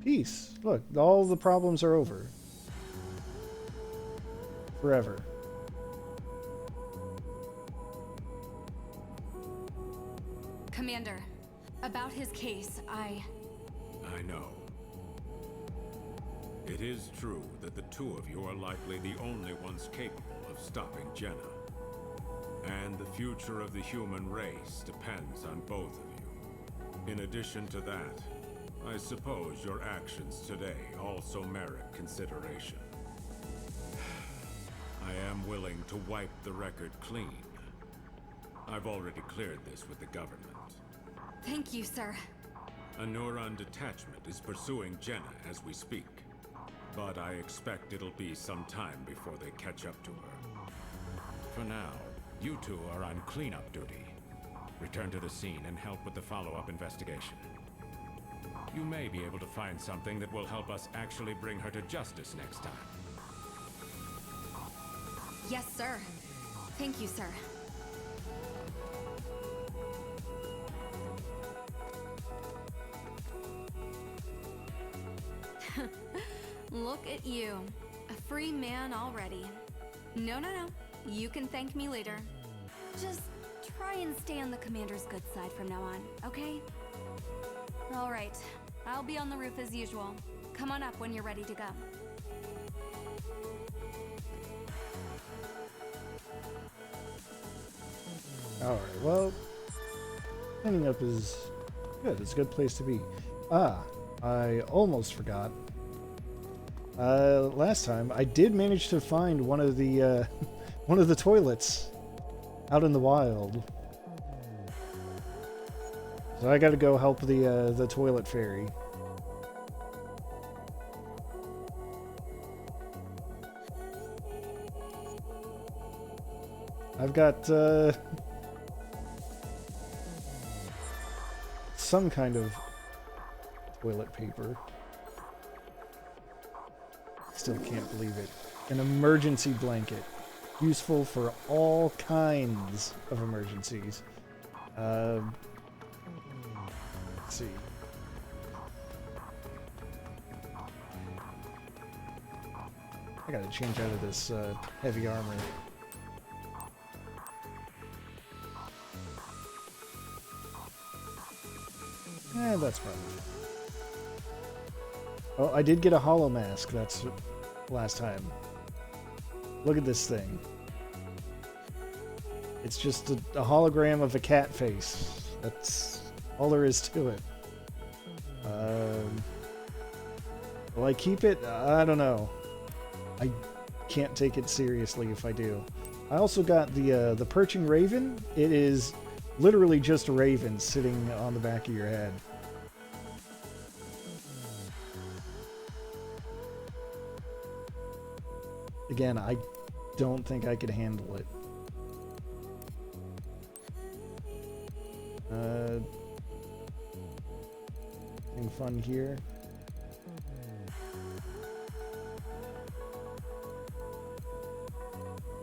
Peace. Look, all the problems are over. Forever. Commander, about his case, I know. It is true that the two of you are likely the only ones capable of stopping Jena. And the future of the human race depends on both of you. In addition to that, I suppose your actions today also merit consideration. I am willing to wipe the record clean. I've already cleared this with the government. Thank you, sir. A neuron detachment is pursuing Jena as we speak. But I expect it'll be some time before they catch up to her. For now, you two are on cleanup duty. Return to the scene and help with the follow-up investigation. You may be able to find something that will help us actually bring her to justice next time. Yes, sir. Thank you, sir. Look at you. A free man already. No. You can thank me later. Just try and stay on the commander's good side from now on, okay? All right. I'll be on the roof as usual. Come on up when you're ready to go. Alright, well, cleaning up is good. It's a good place to be. Ah, I almost forgot. Last time, I did manage to find one of the, one of the toilets out in the wild. So I gotta go help the toilet fairy. I've got, some kind of toilet paper. Still can't believe it. An emergency blanket. Useful for all kinds of emergencies. Let's see. I gotta change out of this heavy armor. That's probably. Oh, I did get a hollow mask. That's last time. Look at this thing. It's just a hologram of a cat face. That's all there is to it. Will I keep it? I don't know. I can't take it seriously if I do. I also got the perching raven. It is literally just a raven sitting on the back of your head. Again, I don't think I could handle it. Anything fun here?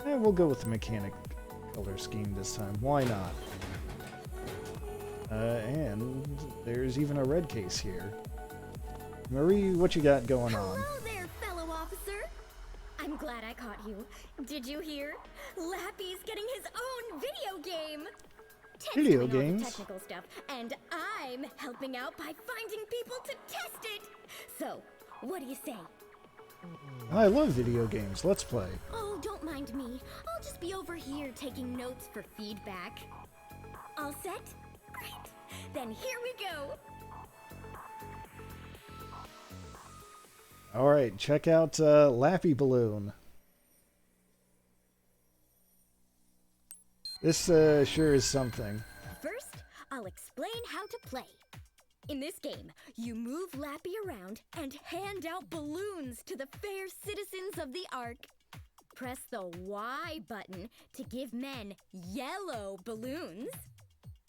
We'll go with the mechanic color scheme this time. Why not? And there's even a red case here. Marie, what you got going on? Hello there, fellow officer. I'm glad I caught you. Did you hear? Lappy's getting his own video game. Ted's Video doing all the games? technical stuff, and I'm helping out by finding people to test it. So, what do you say? I love video games. Let's play. Oh, don't mind me. I'll just be over here taking notes for feedback. All set? Great. Then here we go. Alright, check out Lappy Balloon. This sure is something. First, I'll explain how to play. In this game, you move Lappy around and hand out balloons to the fair citizens of the Ark. Press the Y button to give men yellow balloons.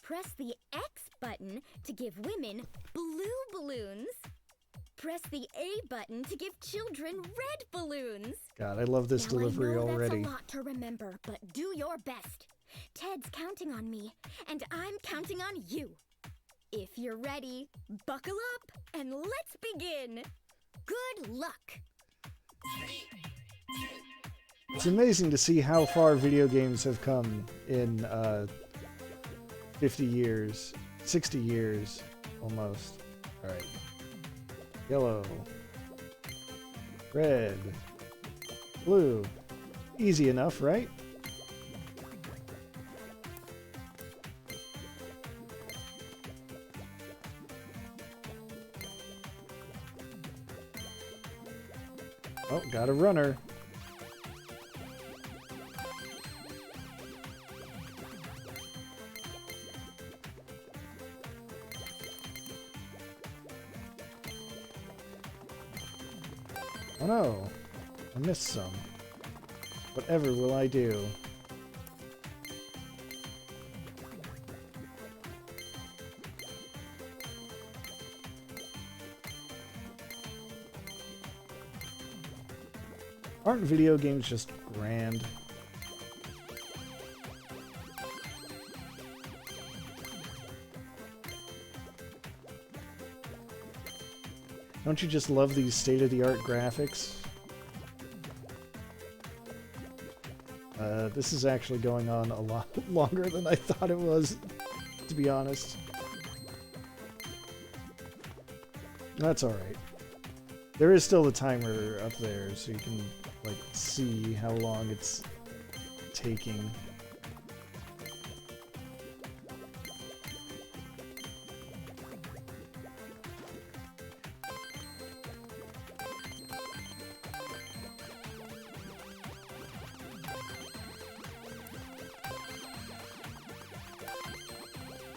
Press the X button to give women blue balloons. Press the A button to give children red balloons. God, I love this Now, delivery I know already. That's a lot to remember, but do your best. Ted's counting on me, and I'm counting on you. If you're ready, buckle up and let's begin. Good luck. It's amazing to see how far video games have come in 50 years, 60 years almost. Alright. Yellow. Red. Blue. Easy enough, right? Oh, got a runner. Oh no, I missed some. Whatever will I do? Aren't video games just grand? Don't you just love these state-of-the-art graphics? This is actually going on a lot longer than I thought it was, to be honest. That's alright. There is still the timer up there, so you can, like, see how long it's taking.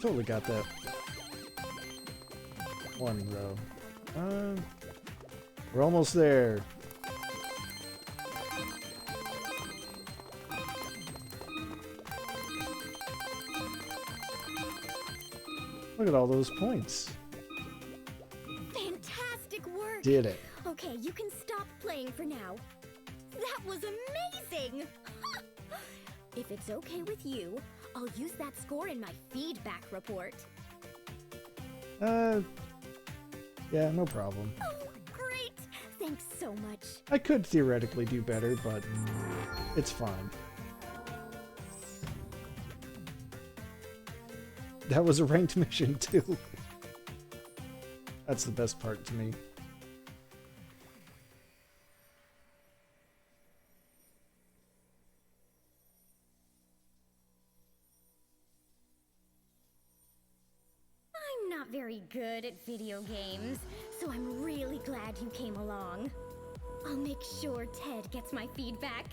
Totally got that one, though. We're almost there. Look at all those points. Fantastic work! Did it. Okay, you can stop playing for now. That was amazing! If it's okay with you, I'll use that score in my feedback report. Yeah, no problem. Oh, great! Thanks so much. I could theoretically do better, but it's fine. That was a ranked mission, too. That's the best part to me. I'm not very good at video games, so I'm really glad you came along. I'll make sure Ted gets my feedback.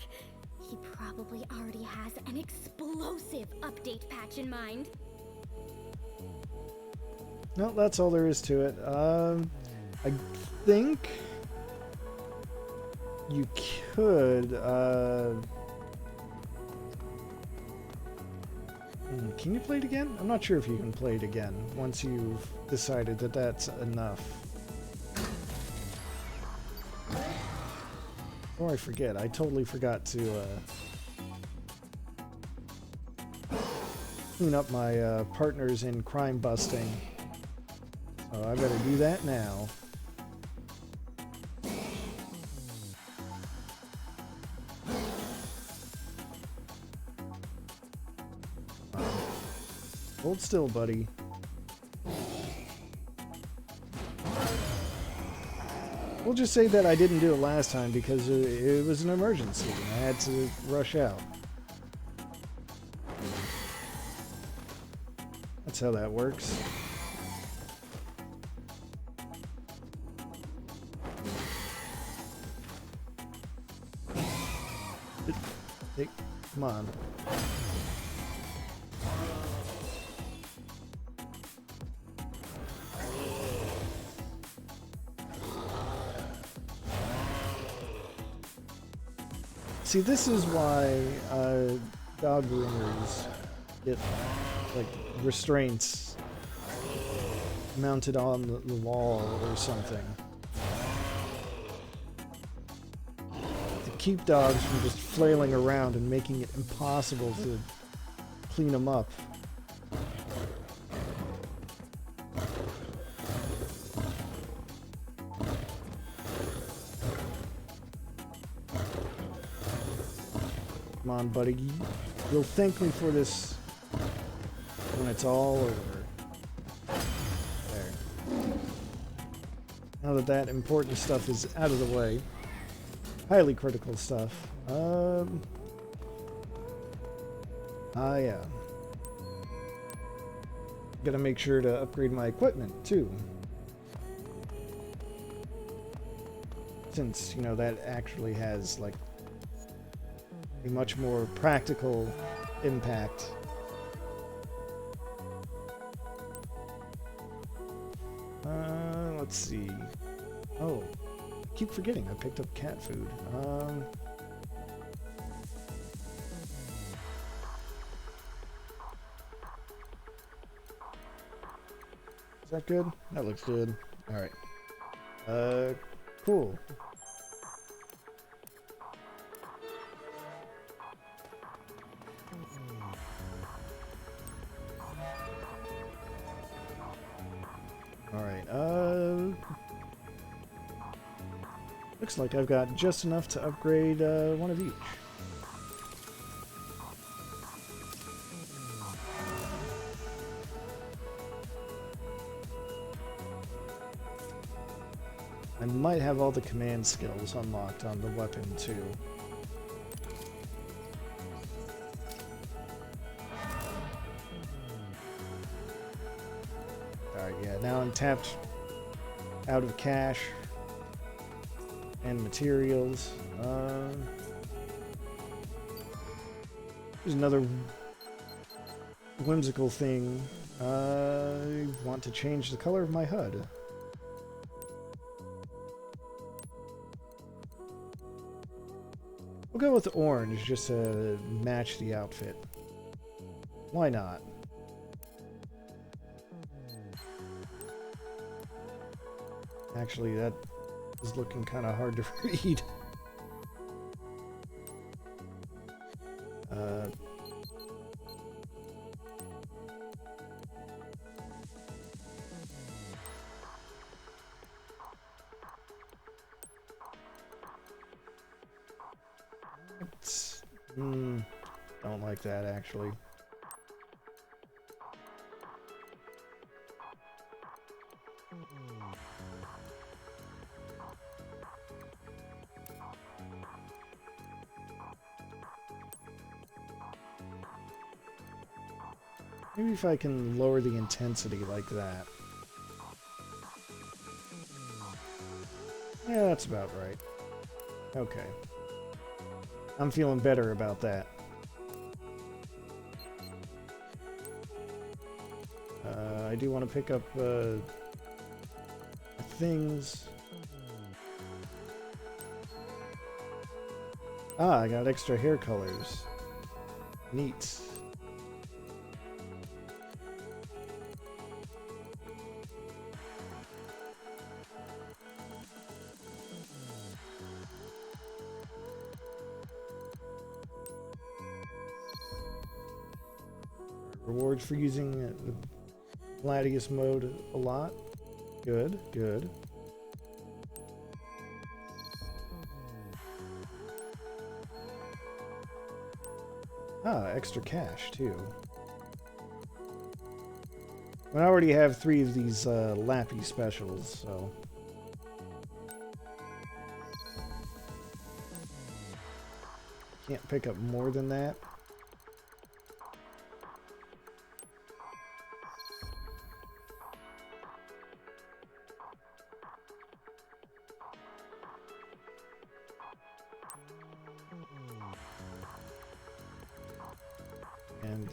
He probably already has an explosive update patch in mind. No, that's all there is to it. I think you could, can you play it again? I'm not sure if you can play it again once you've decided that that's enough. Oh, I forget. I totally forgot to clean up my partners in crime busting. So I better do that now. Hold still, buddy. We'll just say that I didn't do it last time because it was an emergency and I had to rush out. That's how that works. Hey, come on. See, this is why dog groomers get like restraints mounted on the wall or something to keep dogs from just flailing around and making it impossible to clean them up. on, buddy. You'll thank me for this when it's all over. There. Now that that important stuff is out of the way. Highly critical stuff. Yeah. Gotta make sure to upgrade my equipment, too. Since, you know, that actually has, like, a much more practical impact. Let's see. Oh, I keep forgetting I picked up cat food. Is that good? That looks good. Alright. Cool. Alright, looks like I've got just enough to upgrade one of each. I might have all the command skills unlocked on the weapon too. Alright, yeah, now I'm tapped out of cash and materials. There's another whimsical thing. I want to change the color of my HUD. We'll go with orange just to match the outfit. Why not? Actually, that is looking kind of hard to read. Don't like that, actually. Maybe if I can lower the intensity like that. Yeah, that's about right. Okay. I'm feeling better about that. I do want to pick up things. Ah, I got extra hair colors. Neat. Rewards for using the Gladius mode a lot. Good, good. Ah, extra cash too. I already have 3 of these Lappy specials, so. Can't pick up more than that. And,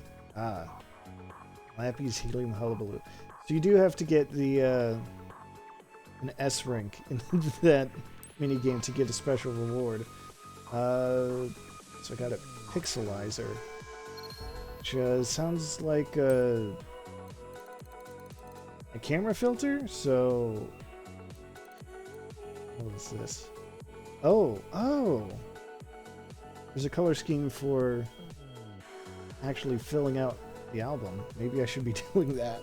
Lappy's Helium Hullabaloo. So you do have to get the, an S rank in that minigame to get a special reward. So I got a Pixelizer, which sounds like a camera filter, so... What is this? Oh! There's a color scheme for actually filling out the album. Maybe I should be doing that.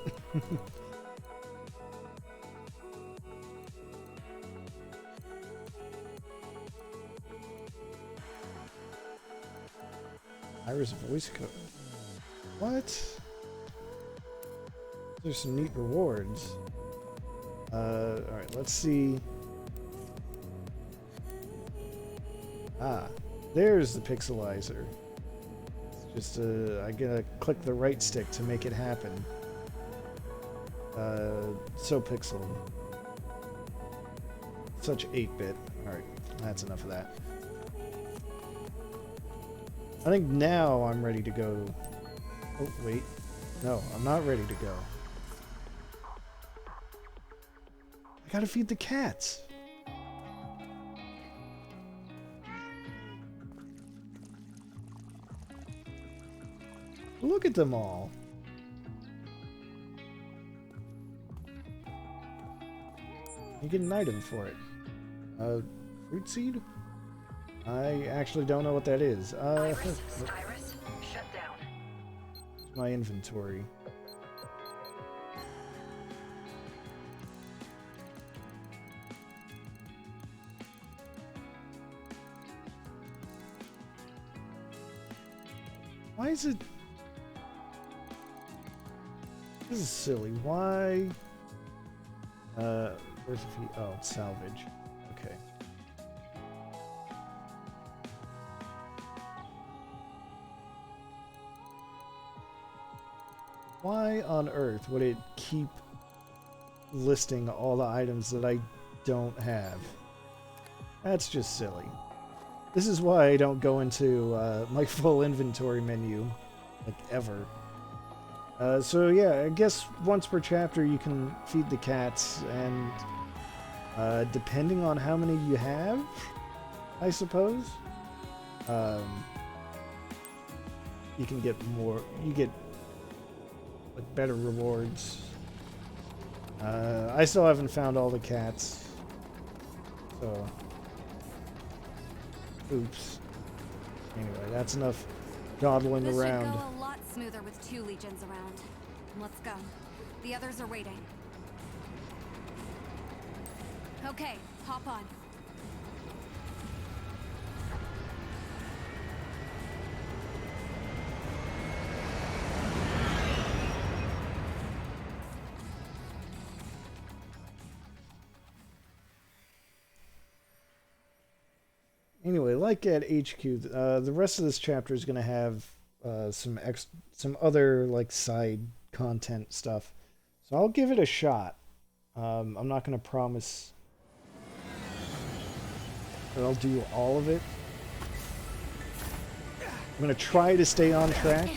Requires voice code. What? There's some neat rewards. Alright, let's see. Ah, there's the pixelizer. It's just, I gotta click the right stick to make it happen. So pixel. Such 8-bit. Alright, that's enough of that. I think now I'm ready to go. Oh, wait. No, I'm not ready to go. I gotta feed the cats. Look at them all. You get an item for it. Fruit seed? I actually don't know what that is. Iris, shut down. My inventory. Why is it... This is silly. Why... where's the fee? Oh, it's salvage. Okay. Why on earth would it keep listing all the items that I don't have? That's just silly. This is why I don't go into my full inventory menu, like, ever. So yeah, I guess once per chapter you can feed the cats, and depending on how many you have, I suppose, you can get more, you get like better rewards. I still haven't found all the cats, so oops. Anyway, that's enough dawdling This around. should go a lot smoother with 2 legions around. Let's go. The others are waiting. Okay, hop on. Anyway, like at HQ, the rest of this chapter is going to have some other like side content stuff. So I'll give it a shot. I'm not going to promise that I'll do all of it. I'm going to try to stay on track.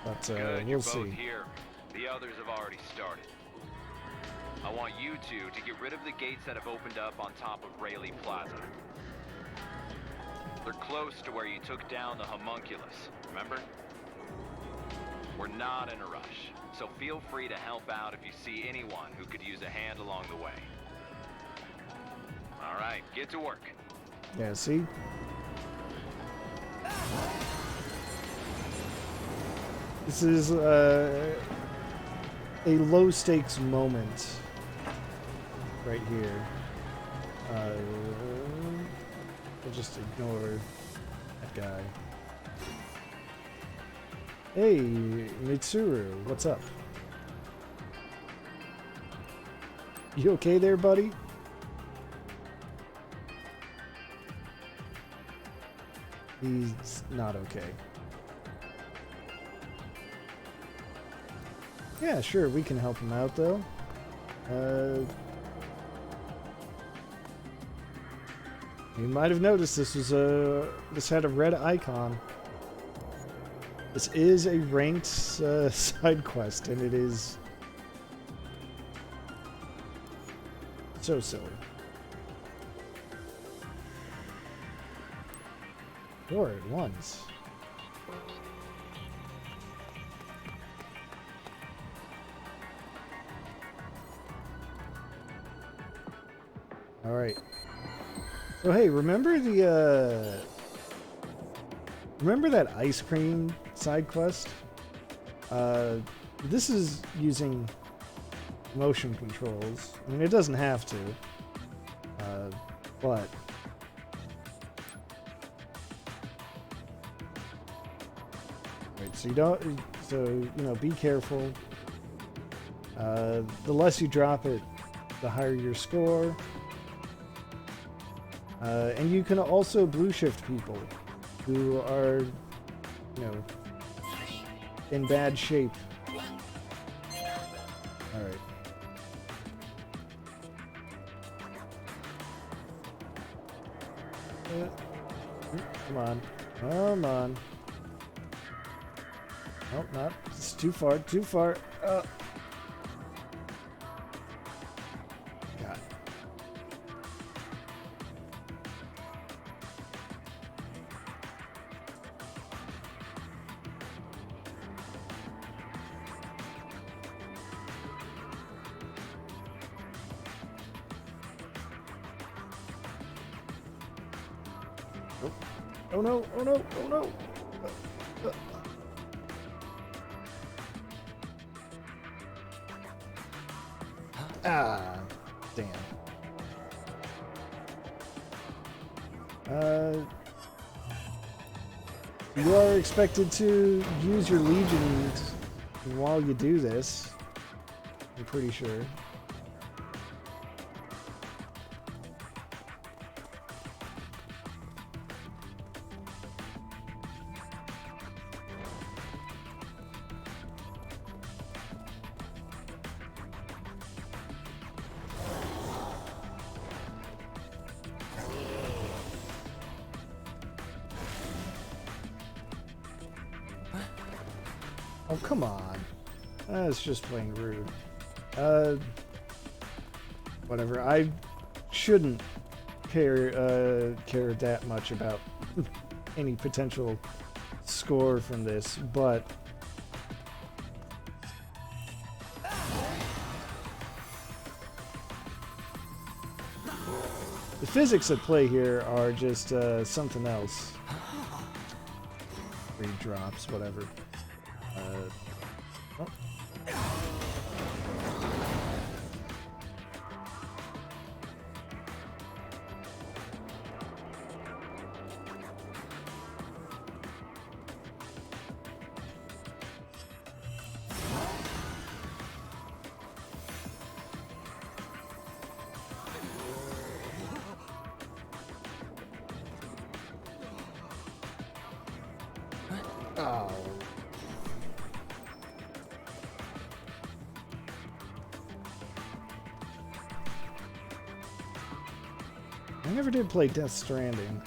But Good, we'll you're see. both here. The others have already started. I want you two to get rid of the gates that have opened up on top of Rayleigh Plaza. They're close to where you took down the homunculus, remember? We're not in a rush, so feel free to help out if you see anyone who could use a hand along the way. All right, get to work. Yeah, see? This is a low-stakes moment right here. We'll just ignore that guy. Hey, Mitsuru, what's up? You okay there, buddy? He's not okay. Yeah, sure, we can help him out, though. You might have noticed this was this had a red icon. This is a ranked side quest, and it is so silly. Four at once. All right. So hey, remember that ice cream side quest? This is using motion controls. I mean, it doesn't have to. But right, so you don't. So you know, be careful. The less you drop it, the higher your score. And you can also blue shift people who are, you know, in bad shape. Alright. Come on. Come on. Nope, not. It's too far, too far. God. Oh no, oh no, oh no! Ah, damn. You are expected to use your legions while you do this. I'm pretty sure. Oh, come on. That's just plain rude. Whatever. I shouldn't care that much about any potential score from this, but the physics at play here are just something else. Free drops, whatever. Oh. Oh. I never did play Death Stranding.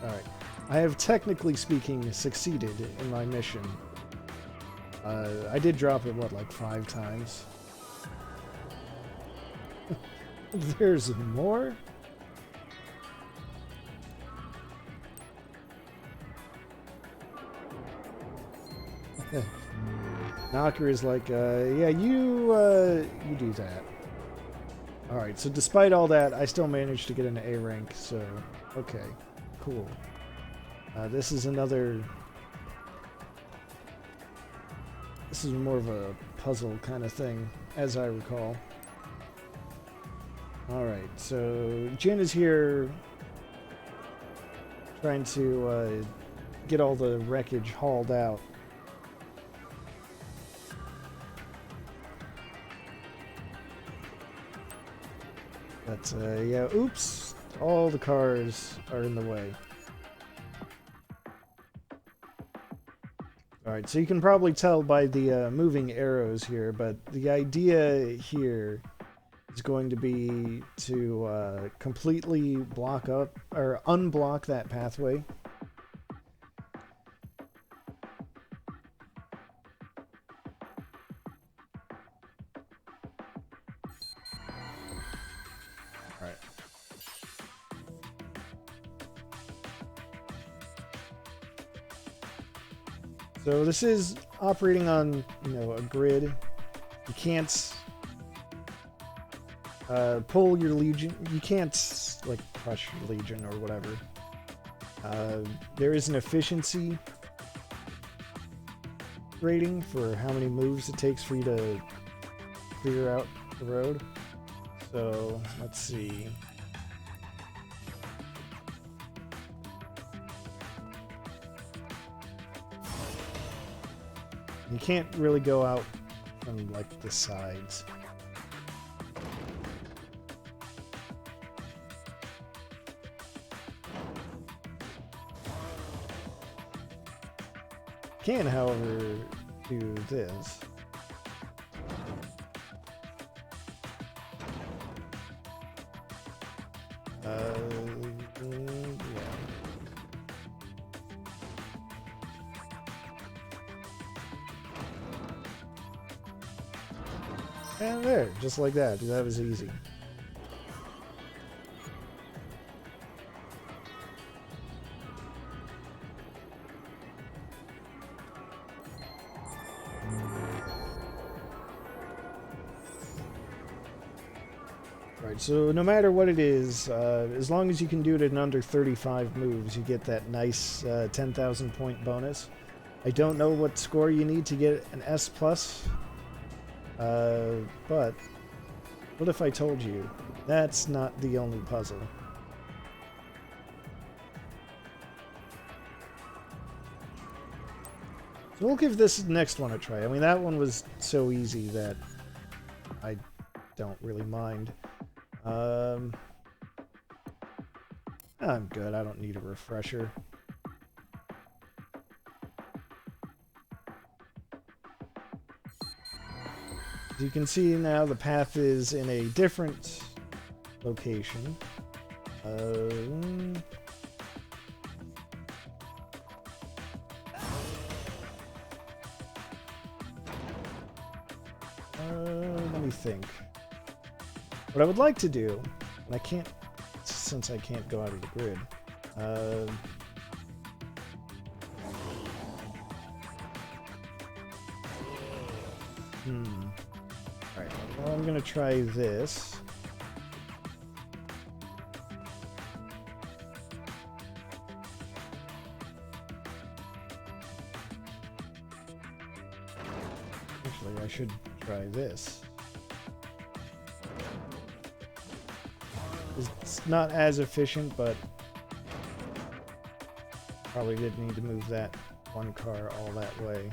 Alright. I have, technically speaking, succeeded in my mission. I did drop it, what, like 5 times? There's more? Knocker is like, yeah, you do that. Alright, so despite all that, I still managed to get an A rank, so, okay, cool. This is another... This is more of a puzzle kind of thing, as I recall. Alright, so Jen is here trying to get all the wreckage hauled out. But, yeah, oops, all the cars are in the way. Alright, so you can probably tell by the moving arrows here, but the idea here is going to be to completely block up, or unblock that pathway. Alright. So this is operating on, you know, a grid. You can't pull your legion. You can't like crush your legion or whatever. There is an efficiency rating for how many moves it takes for you to clear out the road. So let's see. You can't really go out from like the sides. Can, however, do this. Yeah. And there, just like that. That was easy. Right, so no matter what it is, as long as you can do it in under 35 moves, you get that nice 10,000 point bonus. I don't know what score you need to get an S+, but what if I told you that's not the only puzzle? So we'll give this next one a try. I mean, that one was so easy that I don't really mind. I'm good. I don't need a refresher. As you can see now, the path is in a different location. Let me think. What I would like to do, and I can't, since I can't go out of the grid, Alright, well, I'm gonna try this. Actually, I should try this. It's not as efficient, but probably did need to move that one car all that way.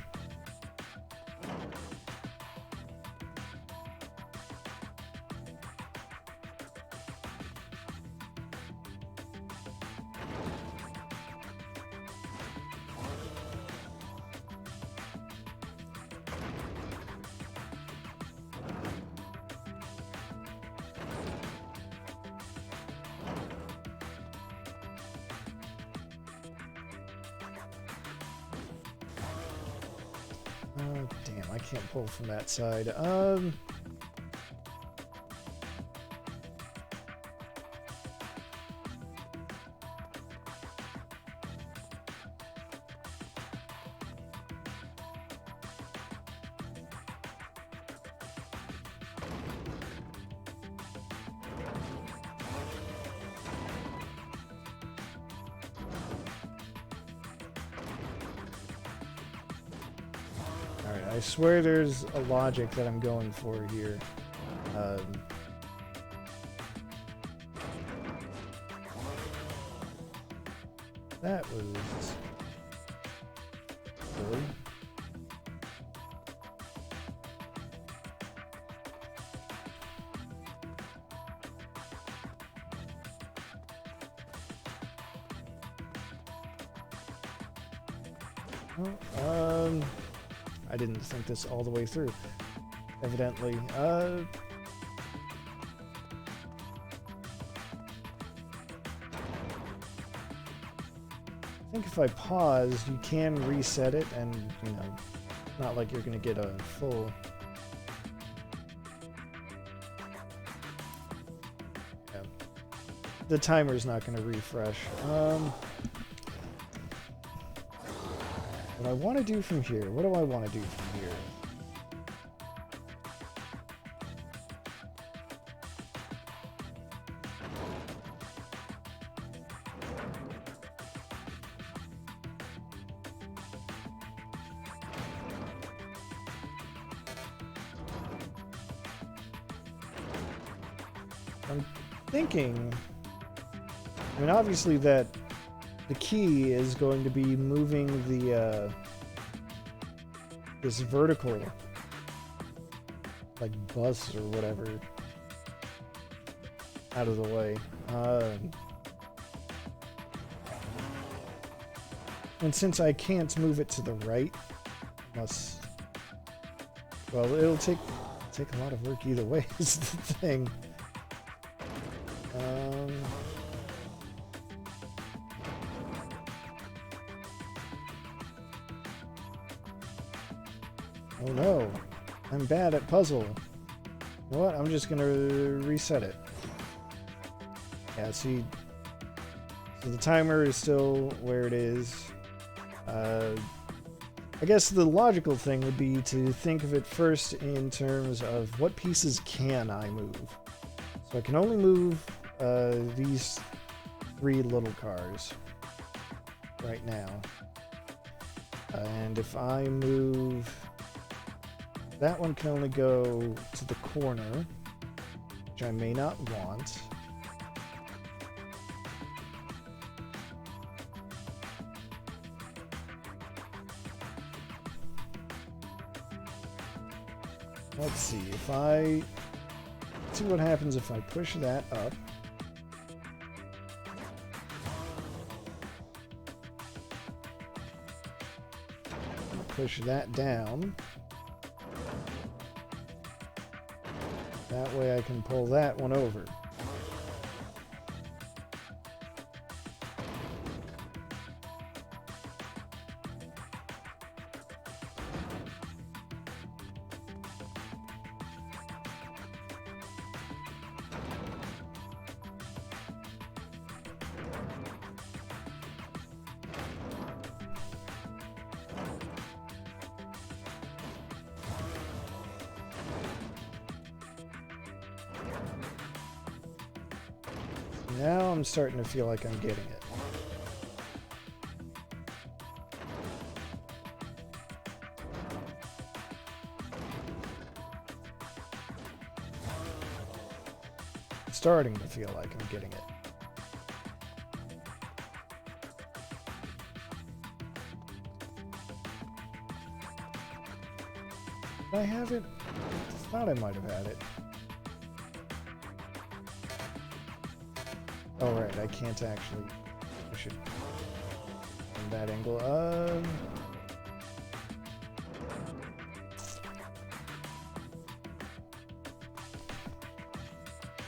Oh, damn, I can't pull from that side. I swear there's a logic that I'm going for here. That was silly. Well, I didn't think this all the way through, evidently. I think if I pause, you can reset it, and, you know, not like you're going to get a full... Yeah. The timer's not going to refresh. What I want to do from here, what do I want to do from here? I'm thinking, I mean, obviously that the key is going to be moving the this vertical, like bus or whatever, out of the way. And since I can't move it to the right, unless, well, it'll take a lot of work either way. Is the thing. Oh no, I'm bad at puzzle. You know what? I'm just gonna reset it. Yeah, see, so the timer is still where it is. I guess the logical thing would be to think of it first in terms of what pieces can I move. So I can only move these 3 little cars right now. And if I move... That one can only go to the corner, which I may not want. Let's see, if I... Let's see what happens if I push that up. Push that down. That way I can pull that one over. Now I'm starting to feel like I'm getting it. Starting to feel like I'm getting it. Did I have it? I thought I might have had it. Oh, right, I can't actually push it from that angle.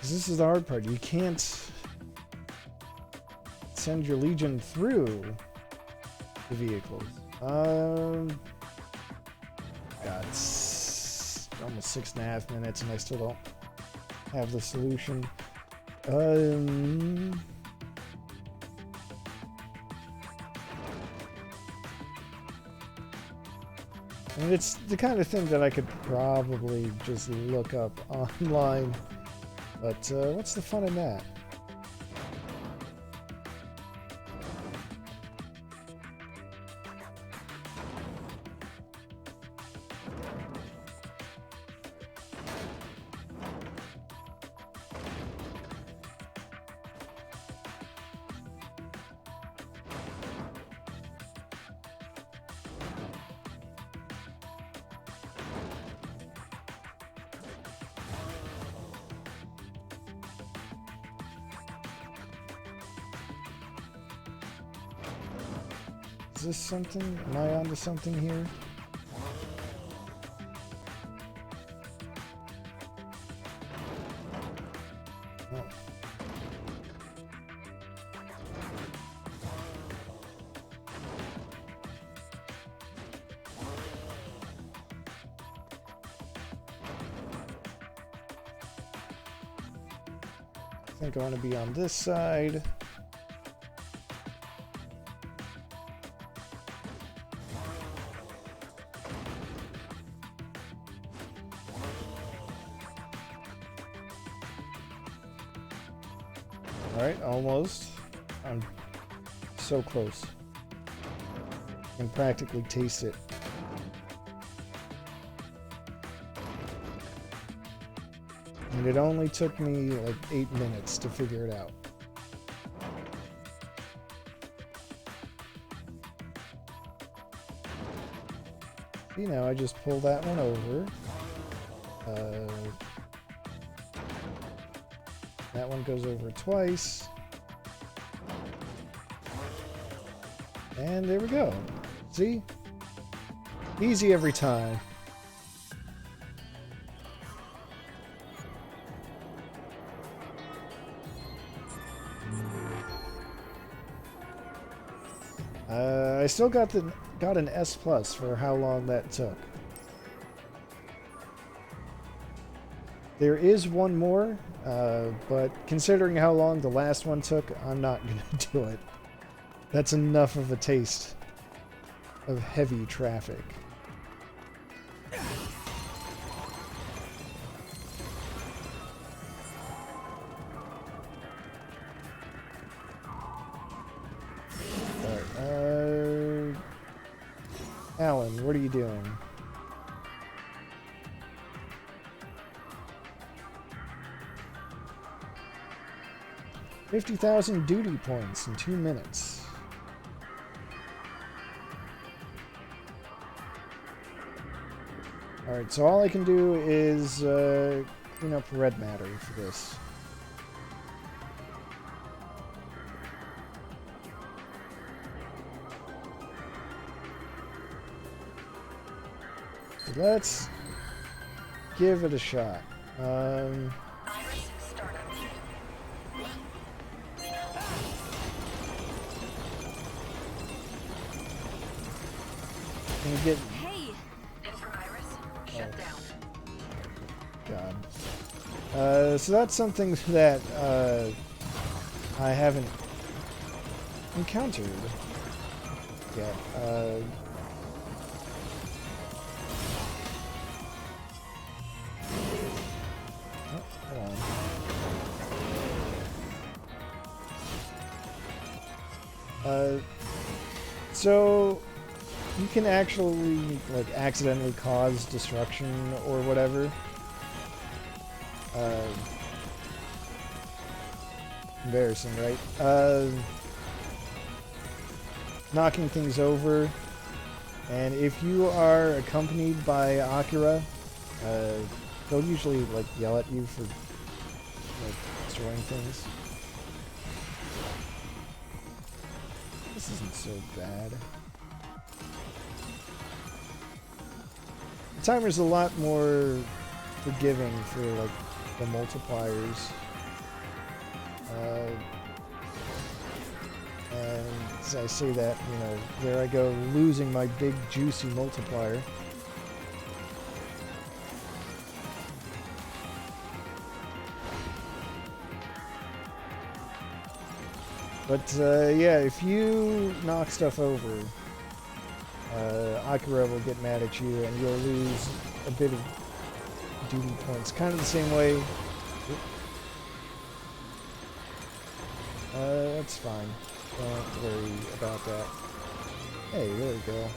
This is the hard part. You can't send your Legion through the vehicles. God, it's almost 6.5 minutes and I still don't have the solution. And it's the kind of thing that I could probably just look up online, but what's the fun in that? Is this something? Am I onto something here? Oh. I think I want to be on this side. Alright, almost. I'm so close. I can practically taste it. And it only took me like 8 minutes to figure it out. You know, I just pull that one over. That one goes over twice. And there we go. See? Easy every time. I still got an S+ for how long that took. There is one more, but considering how long the last one took, I'm not gonna do it. That's enough of a taste of heavy traffic. Alan, what are you doing? $50,000 duty points in 2 minutes. Alright, so all I can do is clean up red matter for this. Let's give it a shot. Iris startup. Can we get... Hey! In for Iris. Shut down. God. So that's something that I haven't encountered yet. So you can actually like accidentally cause destruction or whatever. Embarrassing, right? Knocking things over, and if you are accompanied by Akira, they'll usually like yell at you for like destroying things. This isn't so bad. The timer's a lot more forgiving for like the multipliers. And as I say that, you know, there I go losing my big juicy multiplier. But yeah, if you knock stuff over, Akira will get mad at you and you'll lose a bit of duty points. Kind of the same way. That's fine. Don't worry about that. Hey, there we go.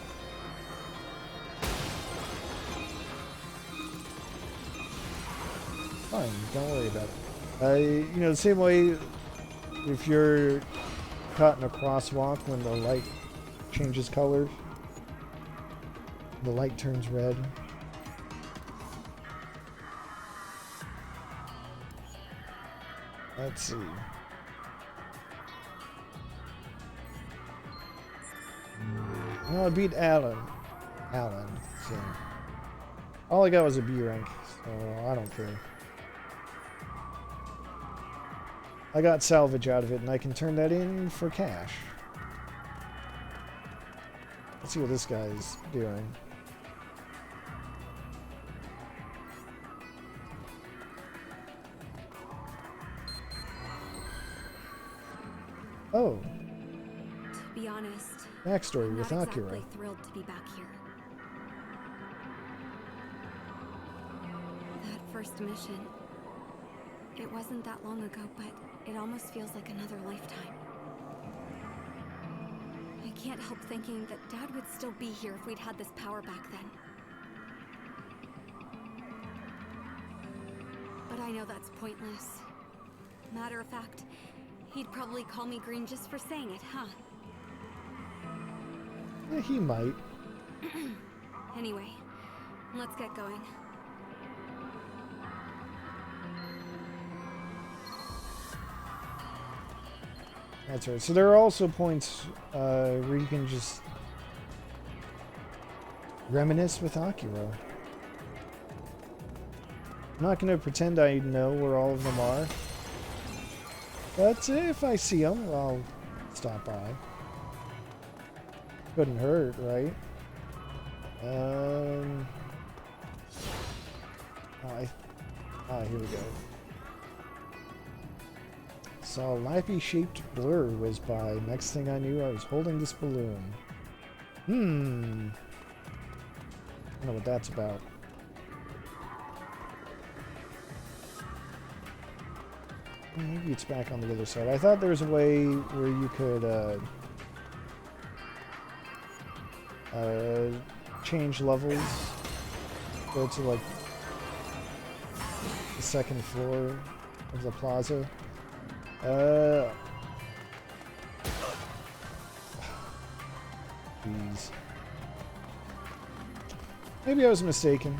Fine, don't worry about it. You know, the same way if you're caught in a crosswalk when the light changes color, the light turns red. Let's see. No, I beat Alan, so all I got was a B rank, so I don't care. I got salvage out of it, and I can turn that in for cash. Let's see what this guy's doing. Oh. To be honest, Backstory I'm with not Akira. exactly thrilled to be back here. That first mission, it wasn't that long ago, but it almost feels like another lifetime. I can't help thinking that Dad would still be here if we'd had this power back then. But I know that's pointless. Matter of fact, he'd probably call me green just for saying it, huh? Yeah, he might. Anyway, let's get going. That's right. So there are also points where you can just reminisce with Akira. I'm not going to pretend I know where all of them are. But if I see them, I'll stop by. Couldn't hurt, right? Here we go. Saw a lappy-shaped blur whiz by. Next thing I knew, I was holding this balloon. I don't know what that's about. Maybe it's back on the other side. I thought there was a way where you could change levels. Go to like the second floor of the plaza. Jeez. Maybe I was mistaken.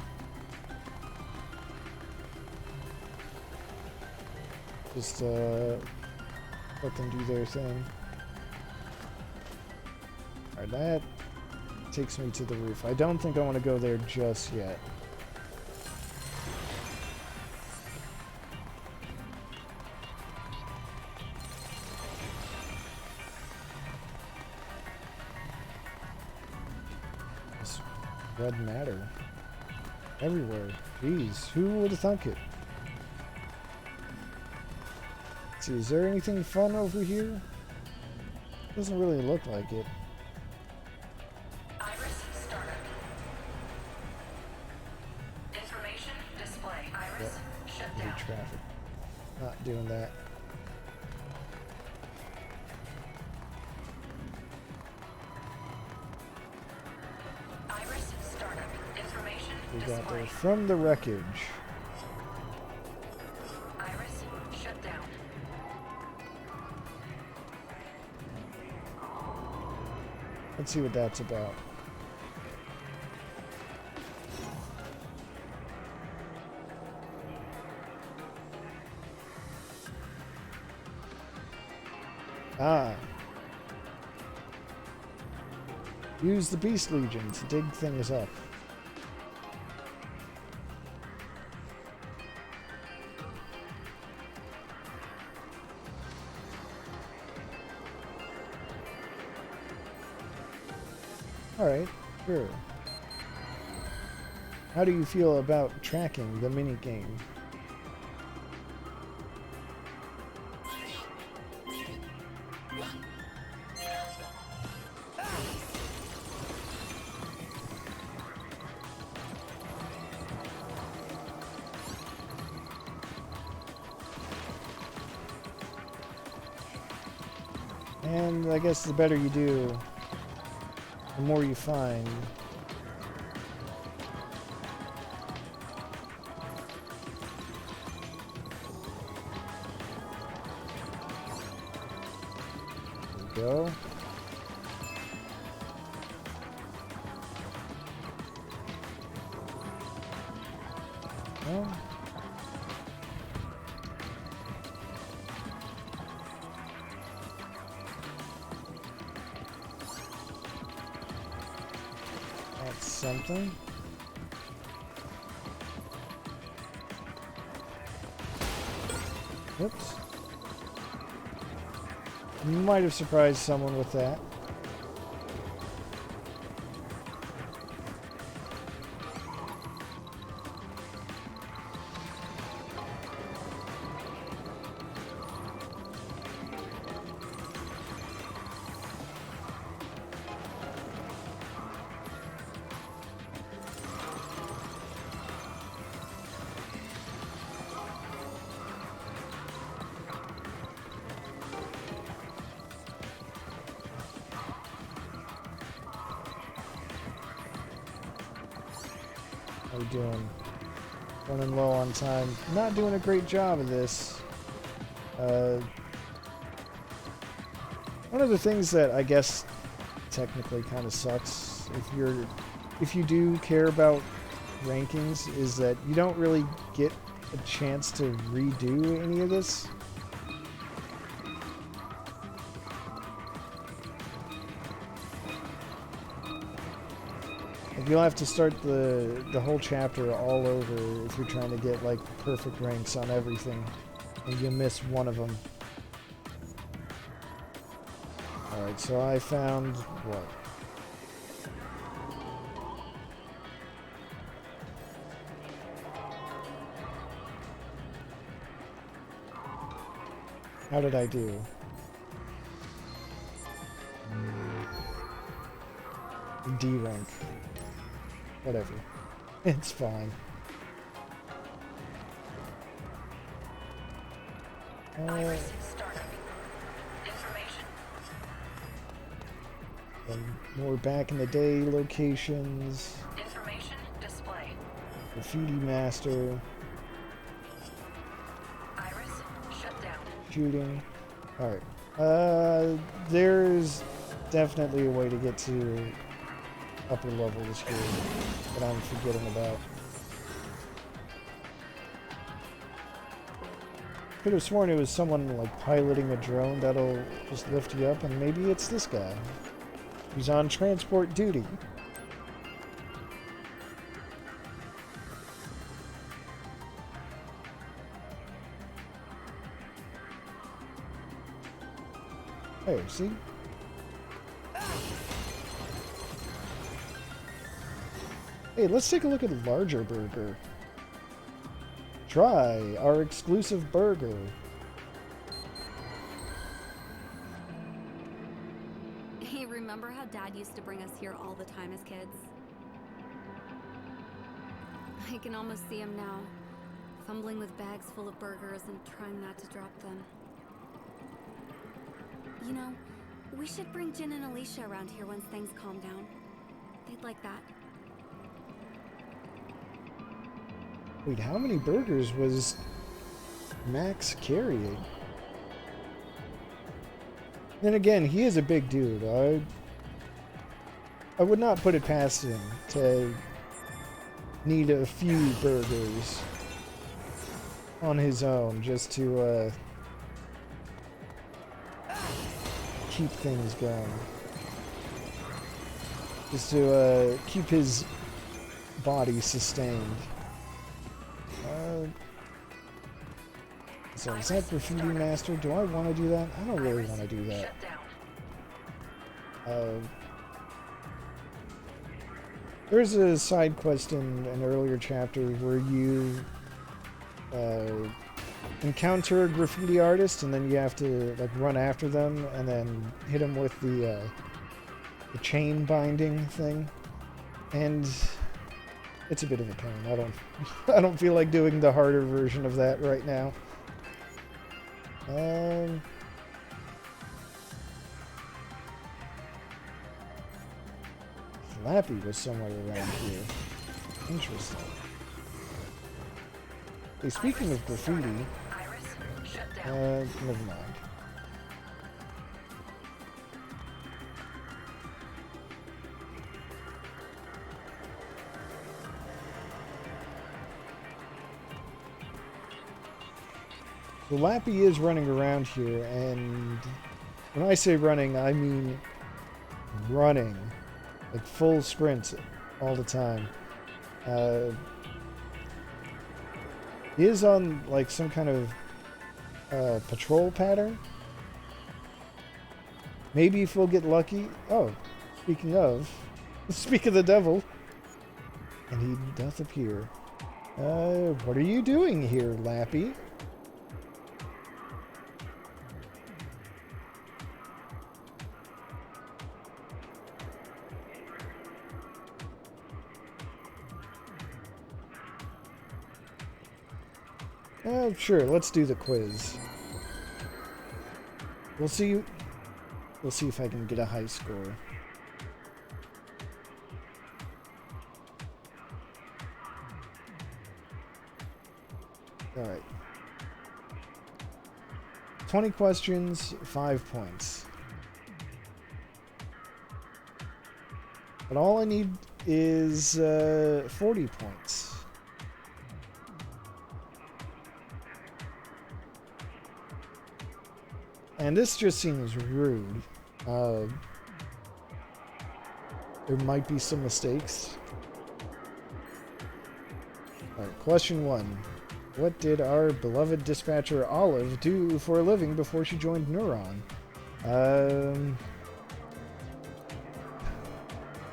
Just let them do their thing. Alright, that takes me to the roof. I don't think I want to go there just yet. This red matter everywhere. Jeez, who would have thunk it? Let's see, is there anything fun over here? Doesn't really look like it. Iris startup. Information display. Iris shut Any down. traffic. Not doing that. Iris startup. Information We got display. there from the wreckage. Iris shut down. Let's see what that's about. Ah. Use the Beast Legion to dig things up. Alright, sure. How do you feel about tracking the minigame? And I guess the better you do, the more you find. There we go. Oh. That's something. Oops. Might have surprised someone with that. How we doing? Running low on time. Not doing a great job of this. One of the things that I guess technically kind of sucks if you do care about rankings is that you don't really get a chance to redo any of this. Like, you'll have to start the whole chapter all over if you're trying to get like perfect ranks on everything, and you miss one of them. Alright, so I found what? How did I do? D rank. Whatever. It's fine. Iris startup. Information. And more back in the day locations. Information display. Graffiti Master. Iris shut down. Shooting. Alright. There's definitely a way to get to upper levels here that I'm forgetting about. Could have sworn it was someone like piloting a drone that'll just lift you up, and maybe it's this guy who's on transport duty. There, see? Hey, let's take a look at Larger Burger. Try our exclusive burger. Hey, remember how Dad used to bring us here all the time as kids? I can almost see him now, fumbling with bags full of burgers and trying not to drop them. You know, we should bring Jin and Alicia around here once things calm down. They'd like that. Wait, how many burgers was Max carrying? Then again, he is a big dude. I would not put it past him to need a few burgers on his own just to keep things going. Just to keep his body sustained. So is that Graffiti Master? Do I want to do that? I don't really want to do that. There's a side quest in an earlier chapter where you encounter a graffiti artist, and then you have to like run after them and then hit them with the chain binding thing, and it's a bit of a pain. I don't feel like doing the harder version of that right now. Lappy was somewhere around here. Interesting. Hey, speaking of graffiti, never mind. So Lappy is running around here, and when I say running, I mean running. Like full sprints all the time. He is on like some kind of patrol pattern. Maybe if we'll get lucky. Oh, speaking of the devil. And he doth appear. What are you doing here, Lappy? Sure, let's do the quiz. We'll see if I can get a high score. Alright. 20 questions, 5 points. But all I need is 40 points. And this just seems rude. There might be some mistakes. Alright, question 1. What did our beloved dispatcher Olive do for a living before she joined Neuron?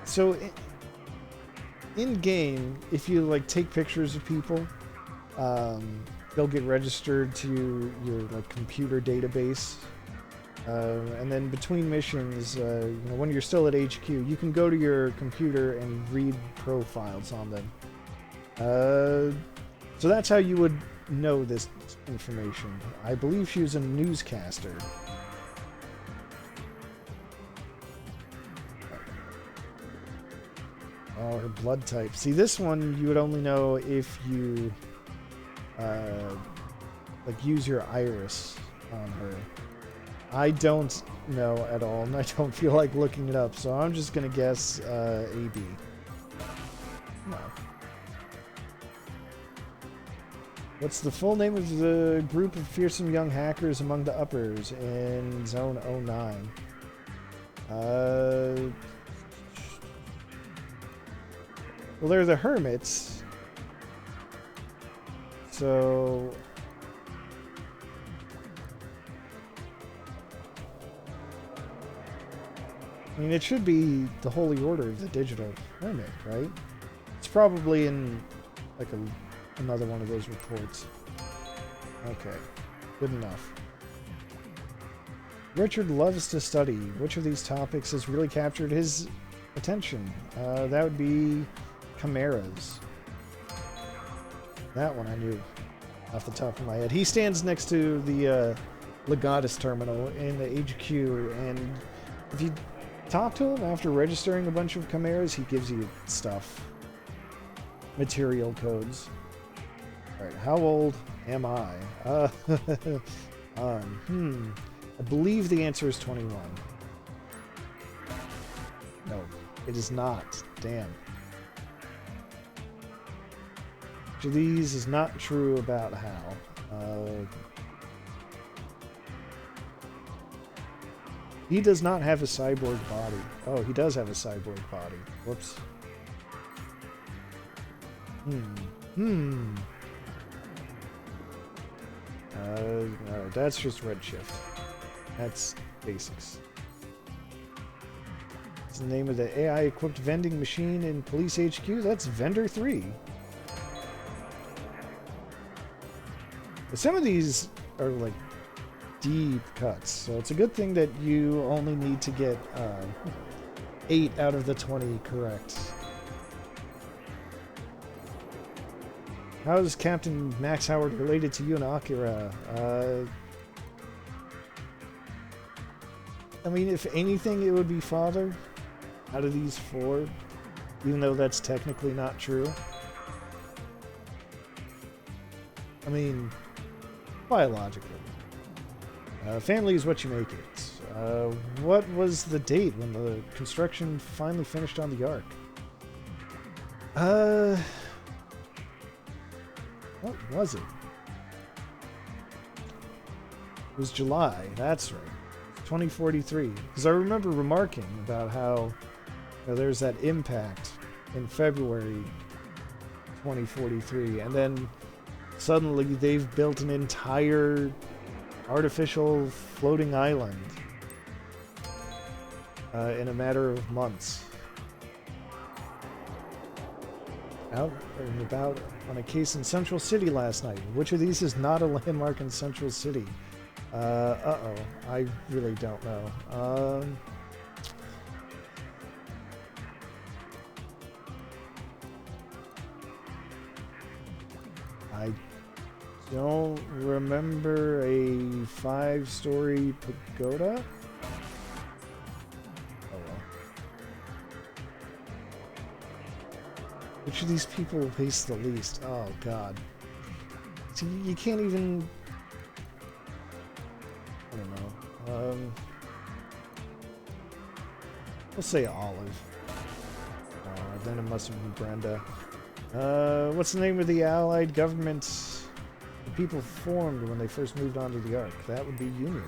So in game, if you like take pictures of people, they'll get registered to your like computer database. And then between missions, you know, when you're still at HQ, you can go to your computer and read profiles on them. So that's how you would know this information. I believe she was a newscaster. Oh, her blood type. See, this one you would only know if you like use your iris on her. I don't know at all, and I don't feel like looking it up, so I'm just gonna guess AB. No. What's the full name of the group of fearsome young hackers among the uppers in Zone 09? Well, they're the Hermits. So... I mean, it should be the Holy Order of the Digital Hermit, right? It's probably in, like, another one of those reports. Okay. Good enough. Richard loves to study. Which of these topics has really captured his attention? That would be chimeras. That one I knew off the top of my head. He stands next to the Legatus terminal in the HQ, and if you talk to him after registering a bunch of chimeras, he gives you stuff. Material codes. Alright, how old am I? I believe the answer is 21. No, it is not. Damn. Which of these is not true about Hal? He does not have a cyborg body. Oh, he does have a cyborg body. Whoops. Alright, that's just Redshift. That's basics. What's the name of the AI-equipped vending machine in Police HQ? That's Vendor 3. But some of these are like deep cuts, so it's a good thing that you only need to get 8 out of the 20 correct. How is Captain Max Howard related to you and Akira? I mean, if anything, it would be father out of these 4, even though that's technically not true. I mean, biologically. Family is what you make it. What was the date when the construction finally finished on the Ark? What was it? It was July, that's right. 2043. Because I remember remarking about how there's that impact in February 2043, and then suddenly they've built an entire artificial floating island in a matter of months. Out and about on a case in Central City last night. Which of these is not a landmark in Central City? Uh-oh. I really don't know. I don't remember a 5-story pagoda. Oh well. Which of these people pays the least? Oh god. See, you can't even... I don't know. Let's say Olive. Then it must have been Brenda. What's the name of the Allied government the people formed when they first moved onto the Ark? That would be Union.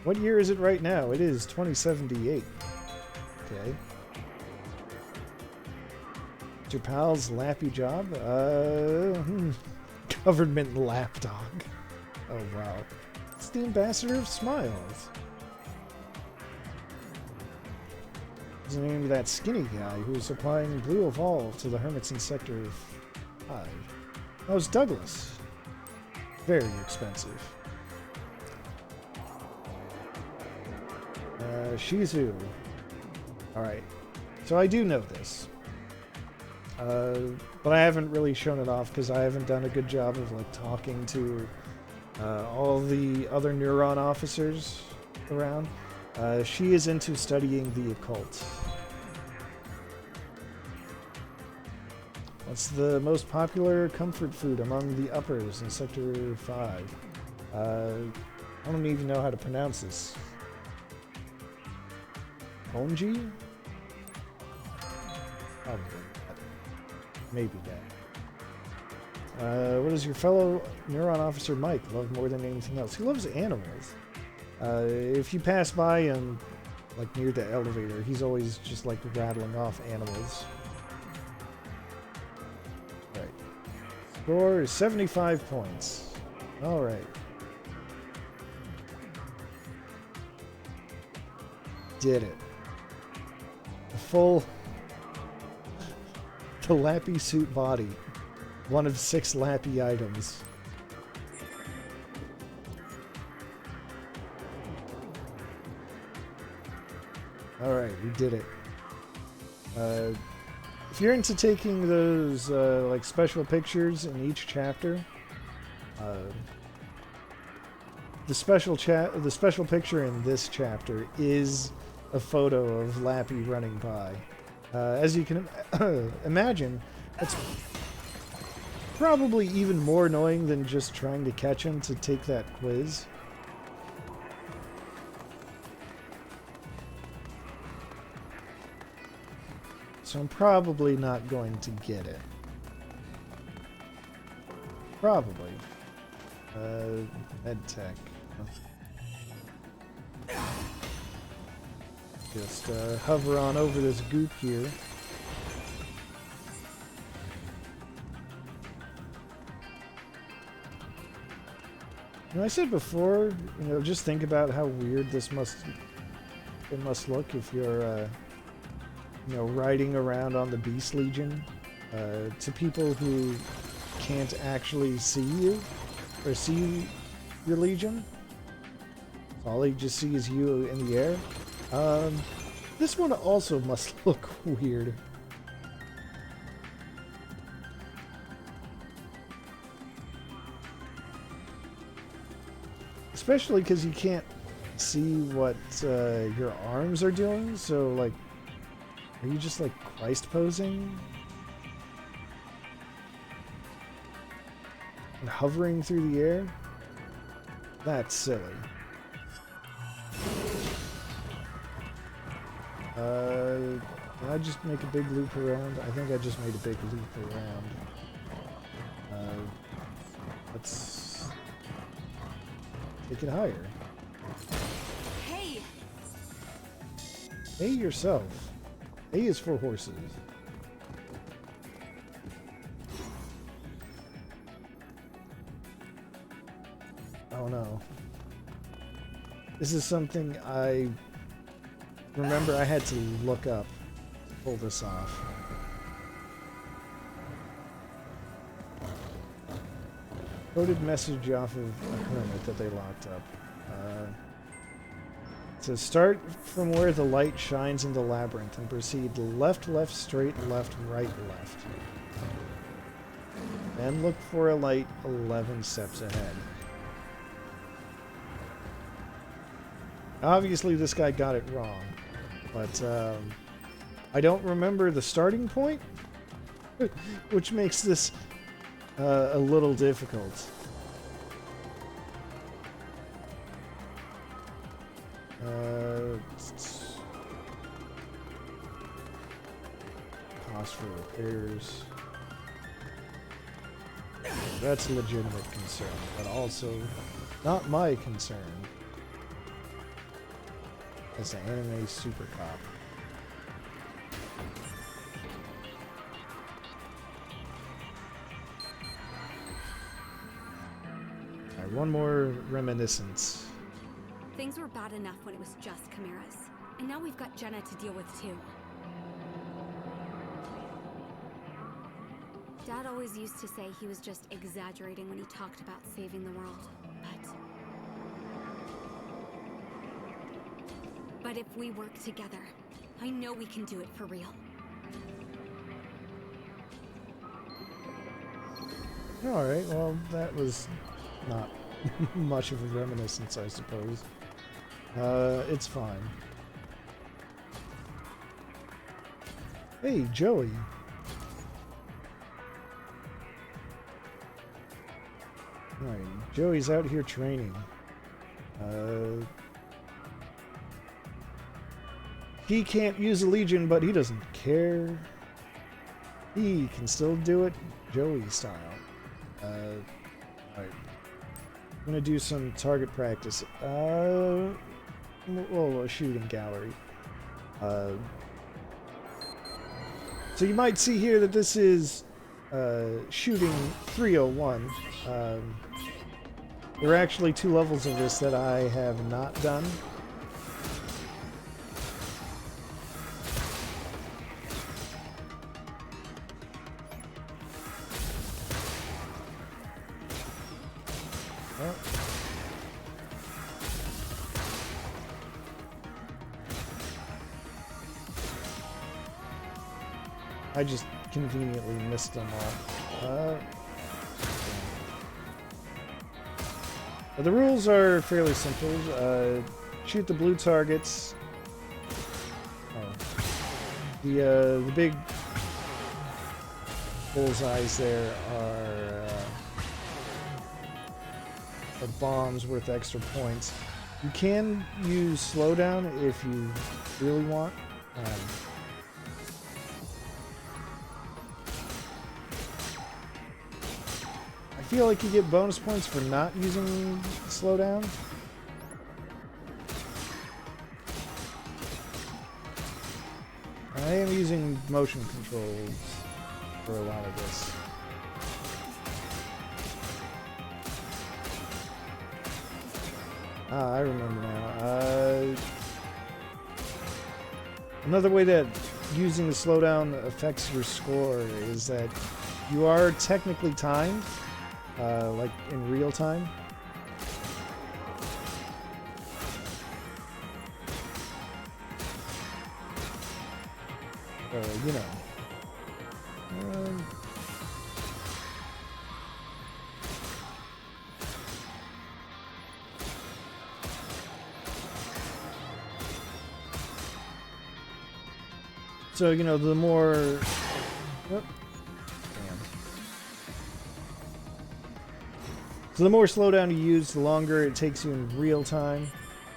What year is it right now? It is 2078. Okay. Your pal's lappy job? Government lapdog. Oh, wow. It's the ambassador of smiles. What's the name of that skinny guy who was supplying Blue Evolve to the hermits in Sector 5? That was Douglas. Very expensive. Shizu. Alright. So I do know this. But I haven't really shown it off because I haven't done a good job of like talking to all the other neuron officers around. She is into studying the occult. What's the most popular comfort food among the uppers in Sector 5? I don't even know how to pronounce this. Konji? Probably. Maybe that. What does your fellow neuron officer Mike love more than anything else? He loves animals. If you pass by him, like near the elevator, he's always just like rattling off animals. Right. Score is 75 points. Alright. Did it. The full... The Lappy suit body. One of 6 Lappy items. Alright, we did it. If you're into taking those like special pictures in each chapter, the special picture in this chapter is a photo of Lappy running by. As you can imagine, it's probably even more annoying than just trying to catch him to take that quiz. So I'm probably not going to get it. Probably. Medtech. Just hover on over this goop here. And I said before, you know, just think about how weird this must look if you're, you know, riding around on the Beast Legion to people who can't actually see you or see your Legion. All they just see is you in the air. This one also must look weird. Especially because you can't see what your arms are doing, so like, are you just like Christ posing? And hovering through the air? That's silly. Can I just make a big loop around? I think I just made a big loop around. Let's take it higher. Hey! Hey yourself. A is for horses. Oh no. This is something I remember I had to look up to pull this off. Coded message off of a hermit that they locked up. It says, start from where the light shines in the labyrinth and proceed left, left, straight, left, right, left. And look for a light 11 steps ahead. Obviously this guy got it wrong, but I don't remember the starting point which makes this a little difficult. Cost for repairs. That's a legitimate concern, but also not my concern as an anime super cop. Alright, one more reminiscence. Things were bad enough when it was just chimeras, and now we've got Jena to deal with too. Dad always used to say he was just exaggerating when he talked about saving the world, but if we work together, I know we can do it for real. Alright, well, that was not much of a reminiscence, I suppose. It's fine. Hey, Joey. Alright, Joey's out here training. He can't use a Legion, but he doesn't care. He can still do it Joey style. Alright. I'm gonna do some target practice. Well, a shooting gallery. So you might see here that this is shooting 301. There are actually 2 levels of this that I have not done. I just conveniently missed them all. The rules are fairly simple. Shoot the blue targets. The big bullseyes there are bombs worth extra points. You can use slowdown if you really want. I feel like you get bonus points for not using slowdown. I am using motion controls for a lot of this. Ah, I remember now. Another way that using the slowdown affects your score is that you are technically timed. Like in real time. You know. So, you know, the more... So the more slowdown you use, the longer it takes you in real time,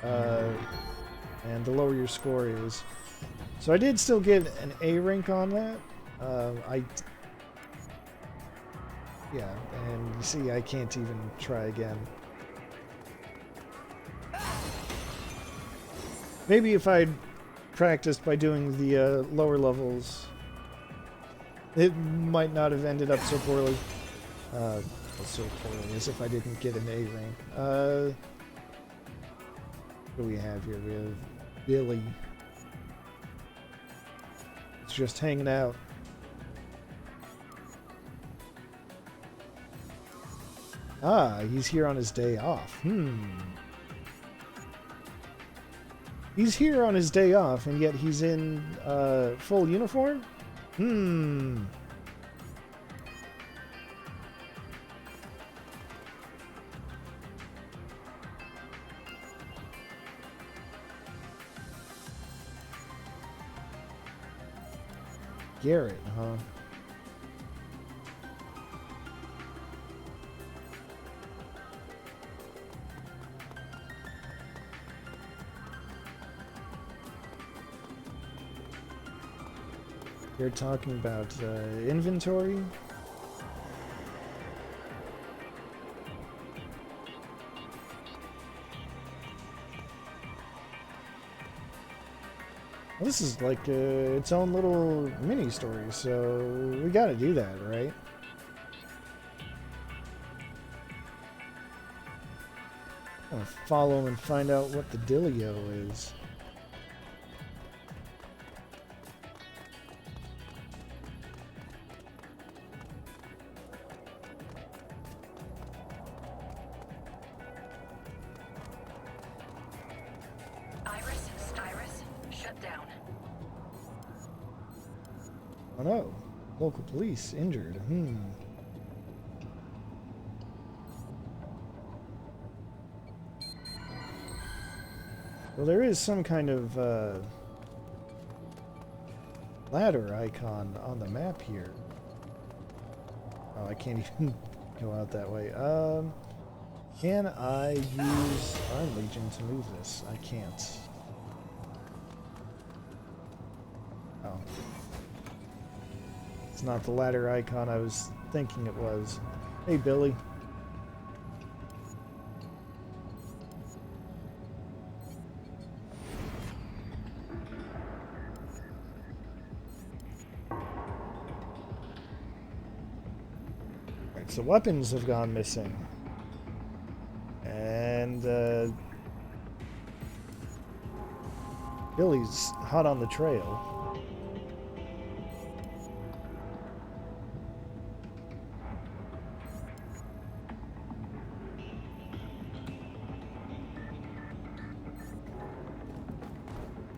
and the lower your score is. So I did still get an A rank on that. Yeah, and you see I can't even try again. Maybe if I'd practiced by doing the lower levels, it might not have ended up so poorly. So poorly, as if I didn't get an A rank. What do we have here? We have Billy. It's just hanging out. Ah, he's here on his day off. He's here on his day off, and yet he's in full uniform? Garrett, huh? You're talking about inventory? Well, this is like its own little mini story, so we gotta do that, right? I'm gonna follow and find out what the dealio is. Iris, Styrus, shut down. Oh no, local police injured. Well, there is some kind of ladder icon on the map here. Oh, I can't even go out that way. Can I use Arm Legion to move this? I can't. Oh. It's not the ladder icon I was thinking it was. Hey, Billy. Alright, so weapons have gone missing. And, Billy's hot on the trail.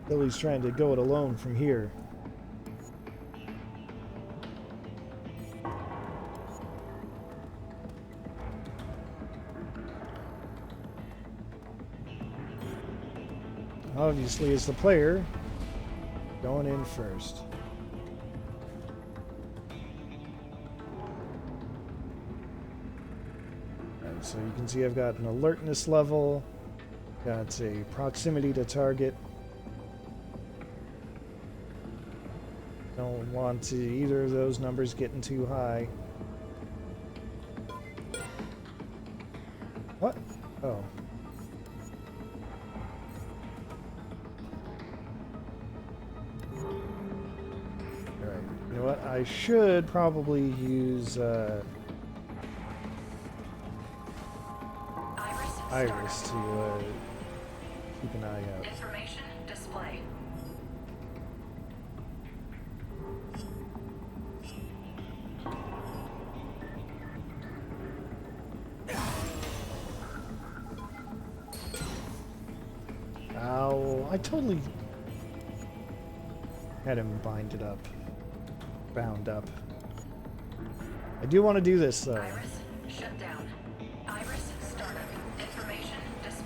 Billy's trying to go it alone from here. Obviously, as the player, going in first. And so you can see I've got an alertness level, got a proximity to target. Don't want to either of those numbers getting too high. What? Oh. Alright, you know what? I should probably use Iris to keep an eye out. Information display. Ow, I totally had him bound up. I do want to do this though. Iris, shut down. Iris, startup. Information display.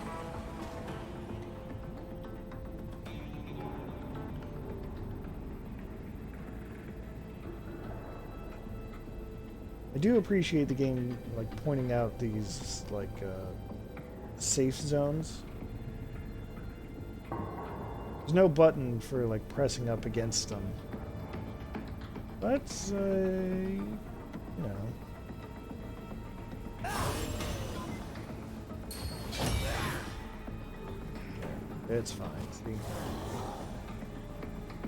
I do appreciate the game like pointing out these like safe zones. There's no button for like pressing up against them. But you know. It's fine. See?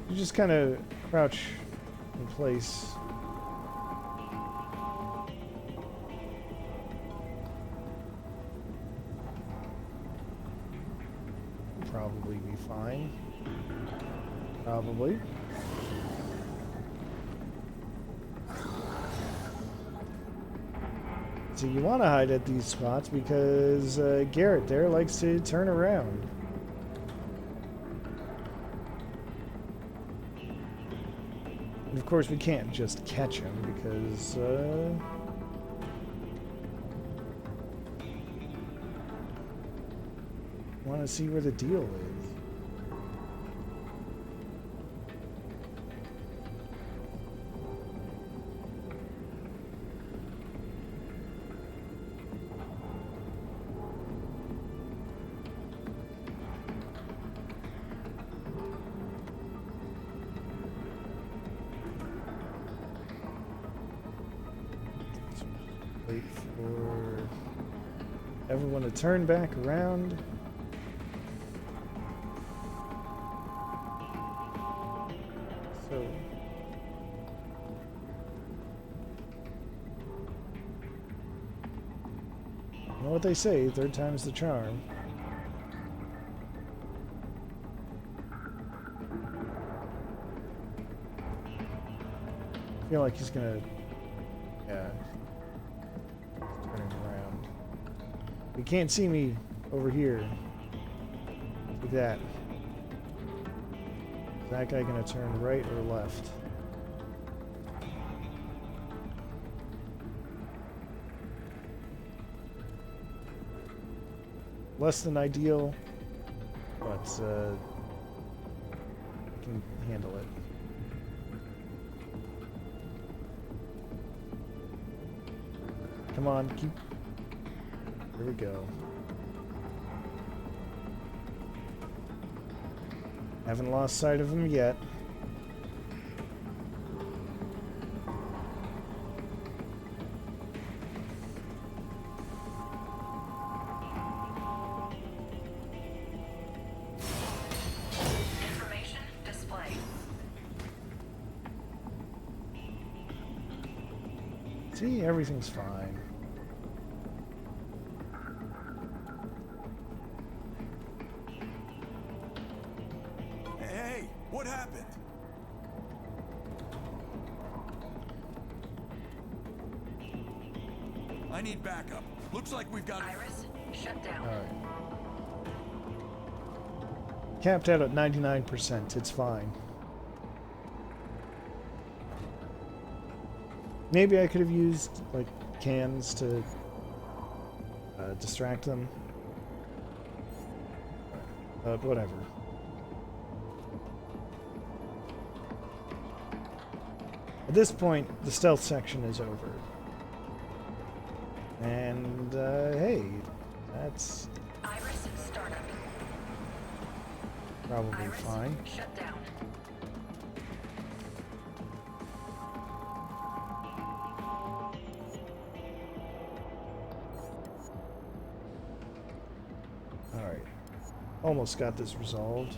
You just kind of crouch in place. Probably be fine. Probably. So you want to hide at these spots because Garrett there likes to turn around. And of course we can't just catch him because want to see where the deal is. Wait for everyone to turn back around. So, you know what they say, third time's the charm. I feel like he's gonna, yeah, turning around. He can't see me over here. Like that. Is that guy gonna turn right or left? Less than ideal, but I can handle it. Come on, keep. Here we go. Haven't lost sight of him yet. Information display. See, everything's fine. Hey, what happened? I need backup. Looks like we've got... Iris, shut down. Alright. Capped out at 99%. It's fine. Maybe I could have used, like, cans to distract them. But whatever. At this point, the stealth section is over. And, hey, that's Iris startup. probably Iris, fine. shut down. Alright. Almost got this resolved.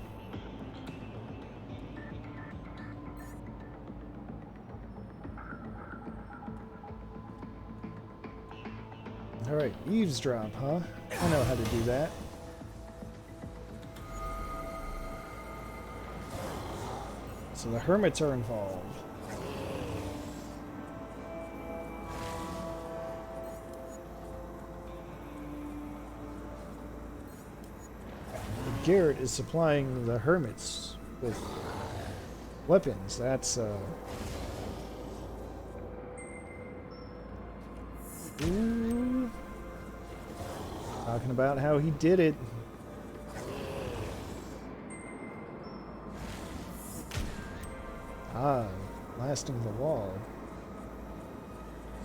Alright, eavesdrop, huh? I know how to do that. So the hermits are involved. Garrett is supplying the hermits with weapons. That's ooh. Talking about how he did it. Ah, blasting the wall.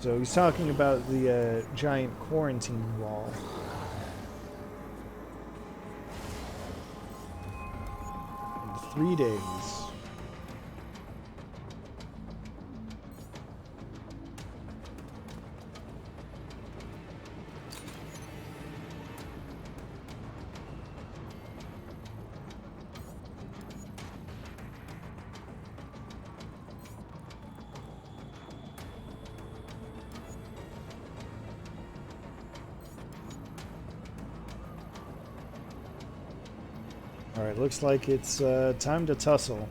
So he's talking about the giant quarantine wall. In 3 days. Alright, looks like it's time to tussle.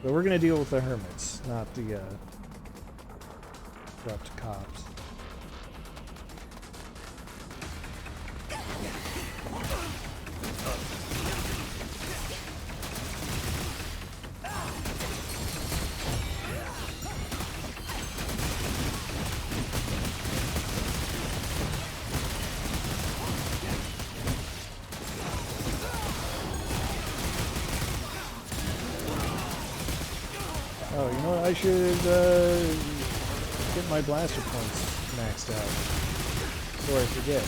But we're gonna deal with the hermits, not the corrupt cops. Oh, you know what? I should get my blaster points maxed out before I forget.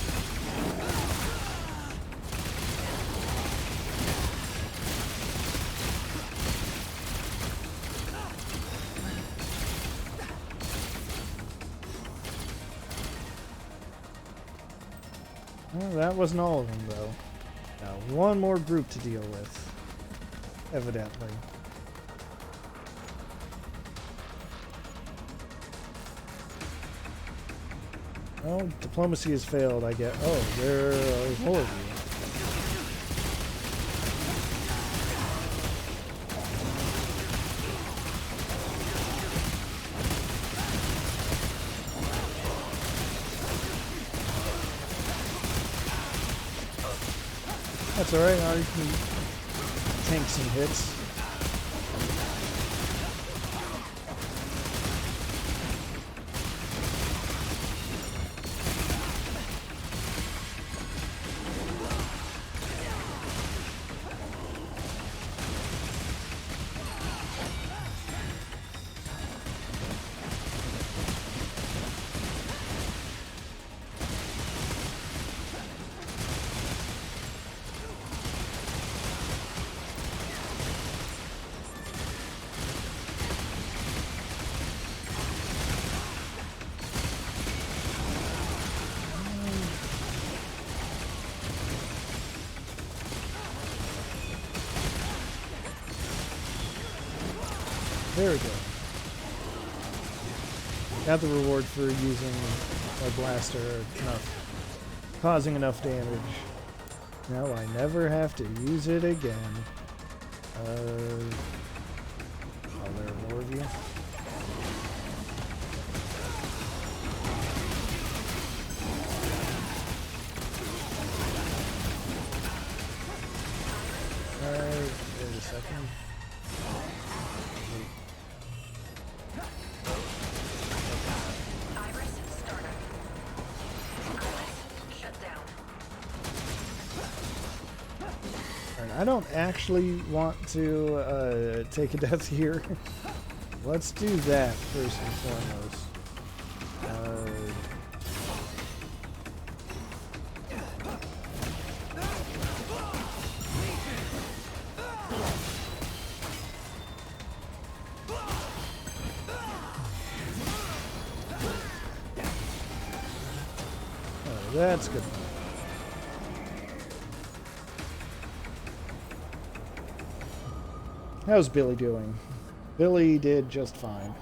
Well, that wasn't all of them, though. Now, one more group to deal with. Evidently. Well, diplomacy has failed, I get. Oh, there are more of you. That's alright, now you can tank some hits. There we go. Got the reward for using my blaster enough, causing enough damage. Now I never have to use it again. Oh, there are more of you. Alright, wait a second. I don't actually want to take a death here. Let's do that first and foremost. Oh, that's good. How's Billy doing? Billy did just fine.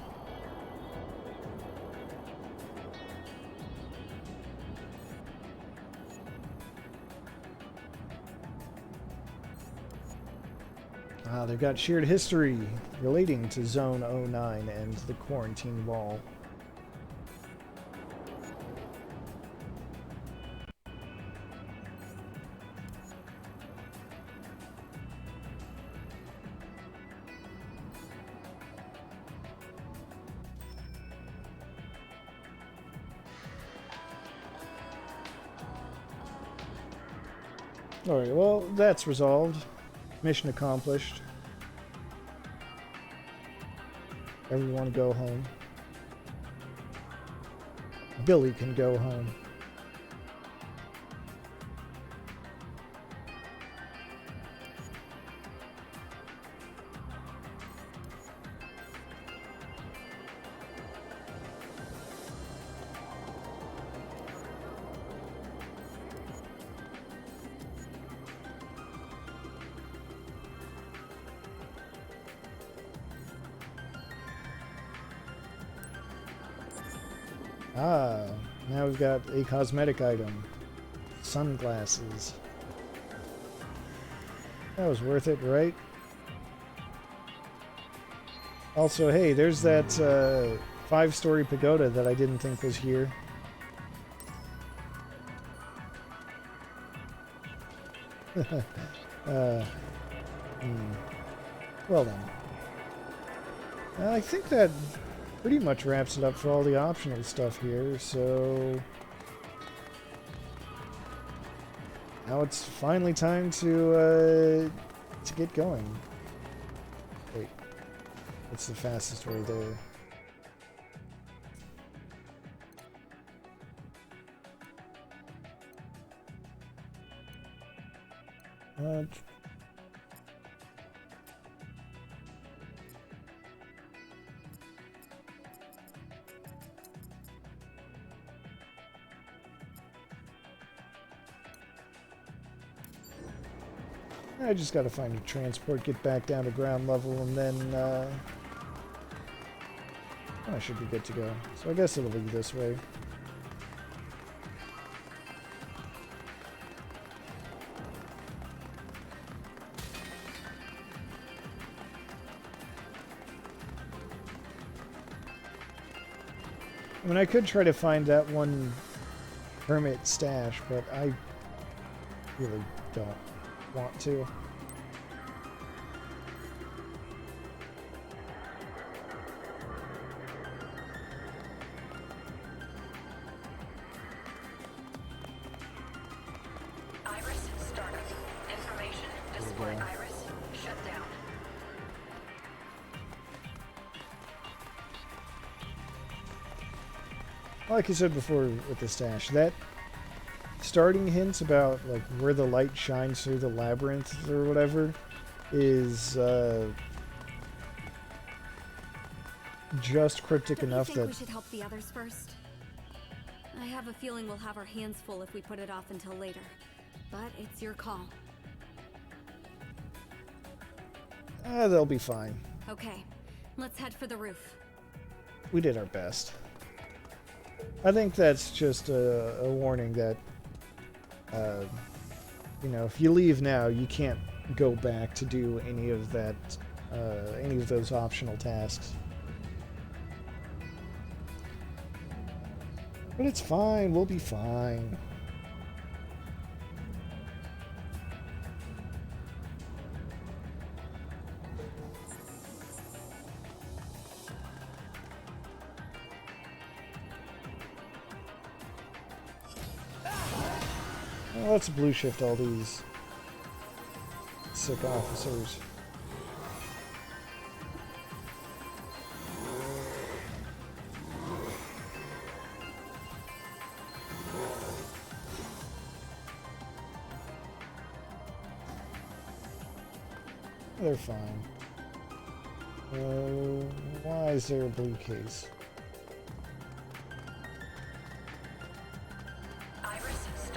They've got shared history relating to Zone 09 and the quarantine wall. Alright, well, that's resolved. Mission accomplished. Everyone go home. Billy can go home. Ah, now we've got a cosmetic item. Sunglasses. That was worth it, right? Also, hey, there's that 5-story pagoda that I didn't think was here. Well then. I think that pretty much wraps it up for all the optional stuff here, so now it's finally time to get going. Wait, what's the fastest way there? I just gotta find a transport, get back down to ground level, and then I should be good to go. So I guess it'll be this way. I mean, I could try to find that one hermit stash, but I really don't want to. Iris startup. Information display. Iris shut down. Like I said before with the stash, that starting hints about like where the light shines through the labyrinth or whatever is just cryptic Don't enough you think that we should help the others first? I have a feeling we'll have our hands full if we put it off until later. But it's your call. they'll be fine. Okay, let's head for the roof. We did our best. I think that's just a warning that, you know, if you leave now, you can't go back to do any of that, any of those optional tasks. But it's fine. We'll be fine. Well, let's blue shift all these sick officers. They're fine. Why is there a blue case?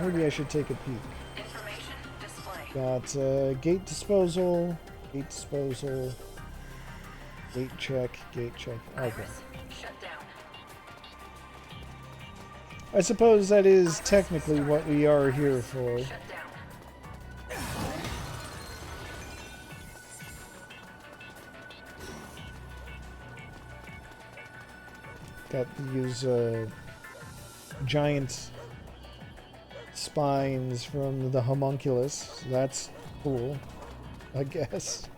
Maybe I should take a peek. Information display. Got gate disposal, gate check, gate check. Okay. Iris shut down. I suppose that is technically what we are here for. Shut down. Got these giant spines from the homunculus. So that's cool, I guess.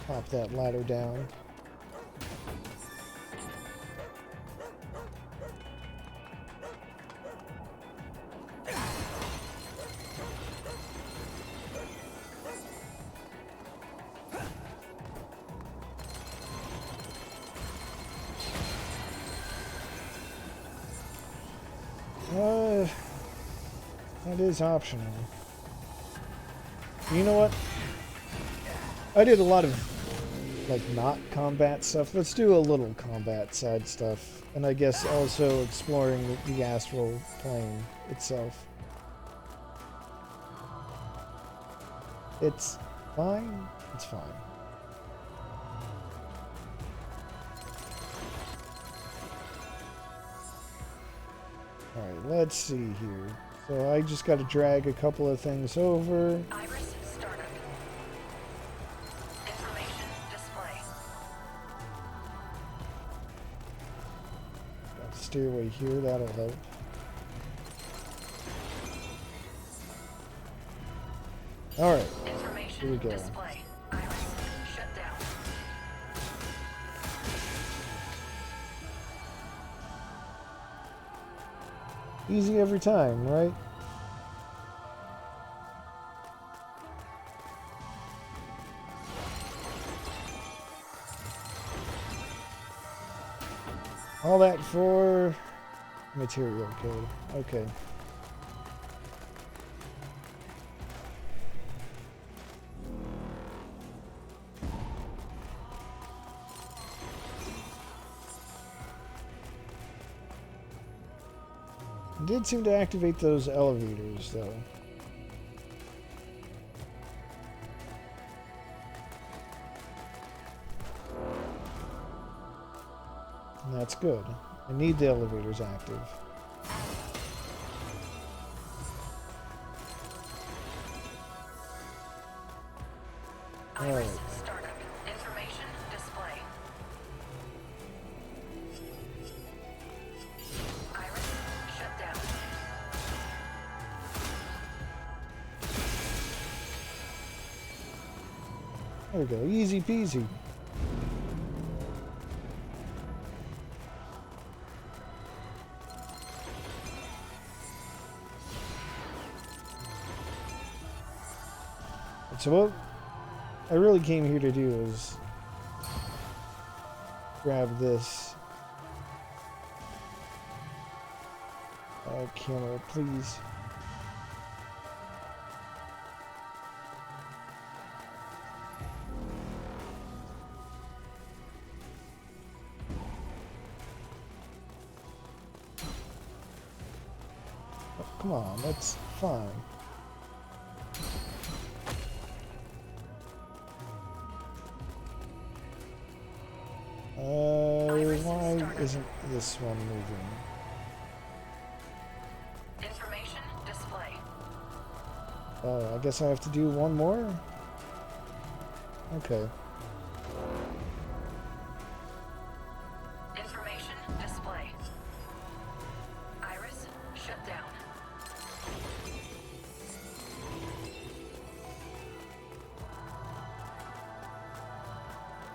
Pop that ladder down. That is optional. You know what? I did a lot of, like, not combat stuff. Let's do a little combat side stuff. And I guess also exploring the astral plane itself. It's fine. It's fine. Alright, let's see here. So I just got to drag a couple of things over. Iris startup. Information display. Got a stairway here, that'll help. Alright, Information here we go. display. Iris shut down. Easy every time, right? All that for material code. Okay. did seem to activate those elevators, though. And that's good. I need the elevators active. Iris Alright. startup. Information display. Iris shut down. There we go. Easy peasy. So what I really came here to do is grab this camera, please. Oh, come on, that's fine. Why isn't this one moving? Information display. Oh, I guess I have to do one more? Okay. Information display. Iris shut down.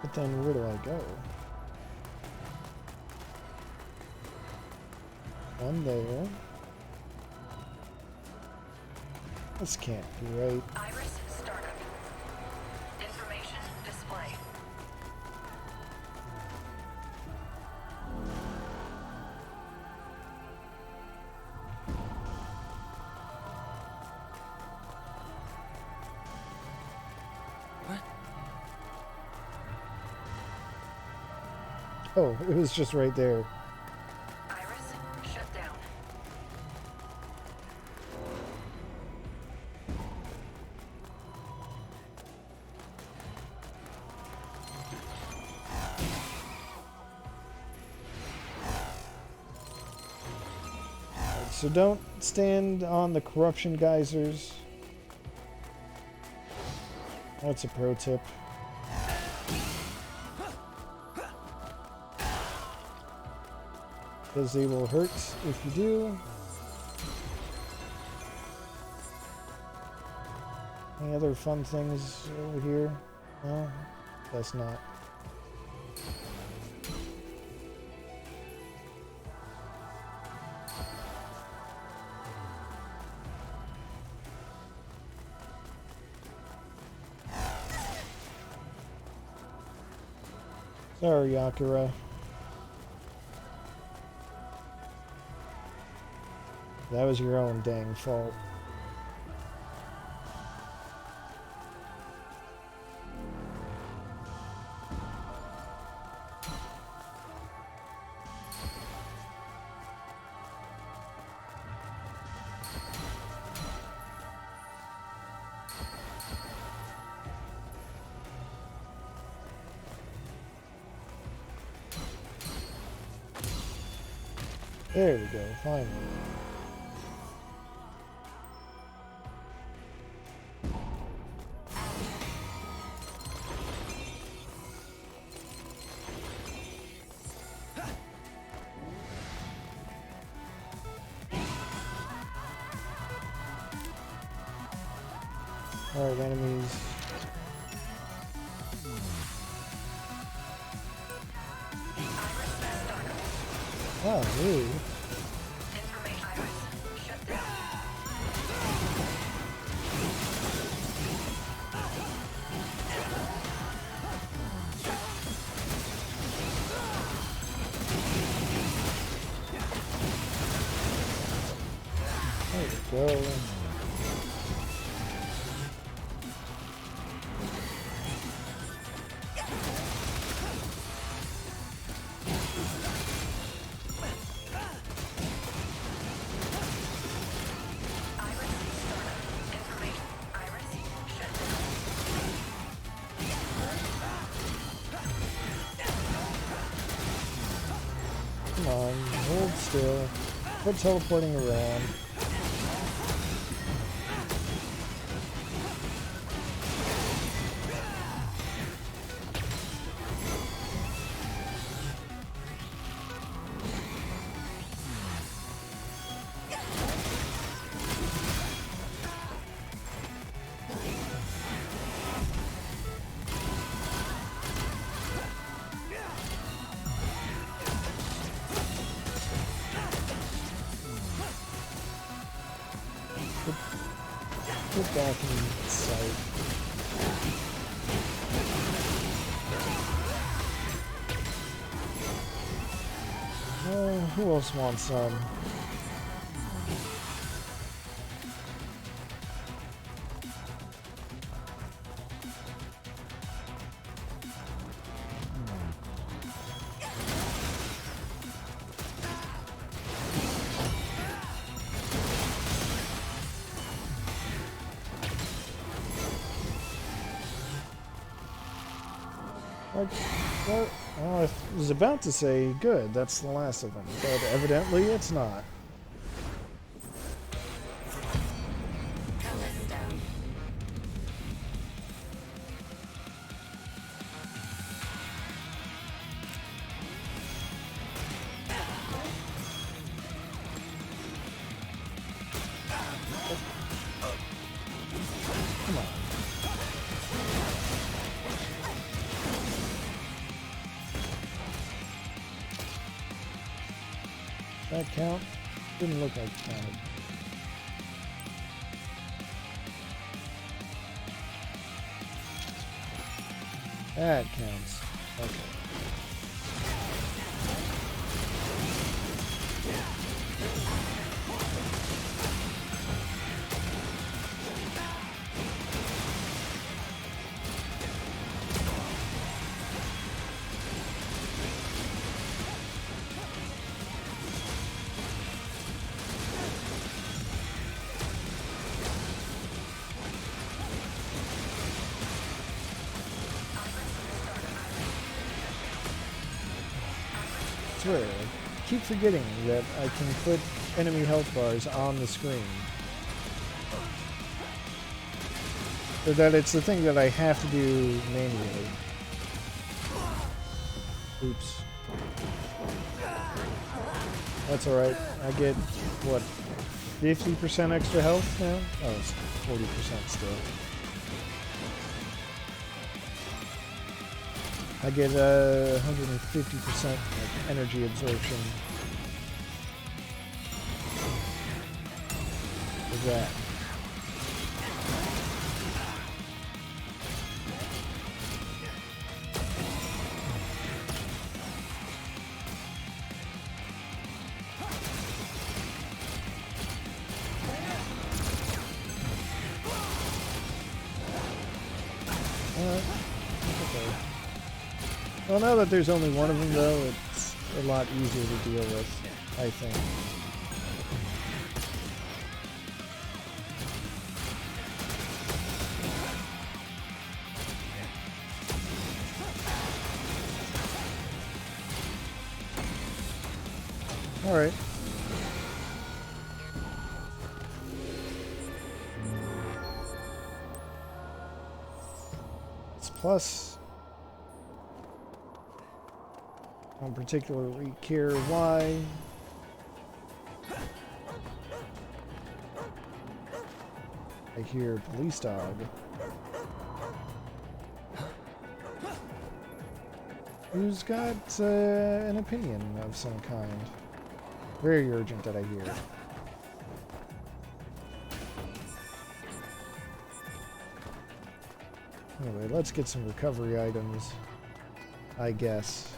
But then where do I go? One there. This can't be right. Iris startup. Information display. Oh, it was just right there. Iris shut down. So don't stand on the corruption geysers. That's a pro tip. Because they will hurt if you do. Any other fun things over here? No? That's not. Sorry, Yakura. That was your own dang fault. There we go, finally. Alright, enemies. Oh, really? Information. Iris shut down. There we go. on. Hold still. Quit teleporting around. Get back in sight. Who else wants some? Well, I was about to say, good, that's the last of them, but evidently it's not. Come on. That count? Didn't look like it counted. That counts. Okay. I swear, I keep forgetting that I can put enemy health bars on the screen. Or that it's the thing that I have to do manually. Oops. That's alright. I get, what, 50% extra health now? Oh, it's 40% still. I get 150% energy absorption for that. Okay. Well, now that there's only one of them, though, it's a lot easier to deal with, I think. Alright. It's plus. Don't particularly care why. I hear police dog. Who's got an opinion of some kind? Very urgent that I hear. Anyway, let's get some recovery items, I guess.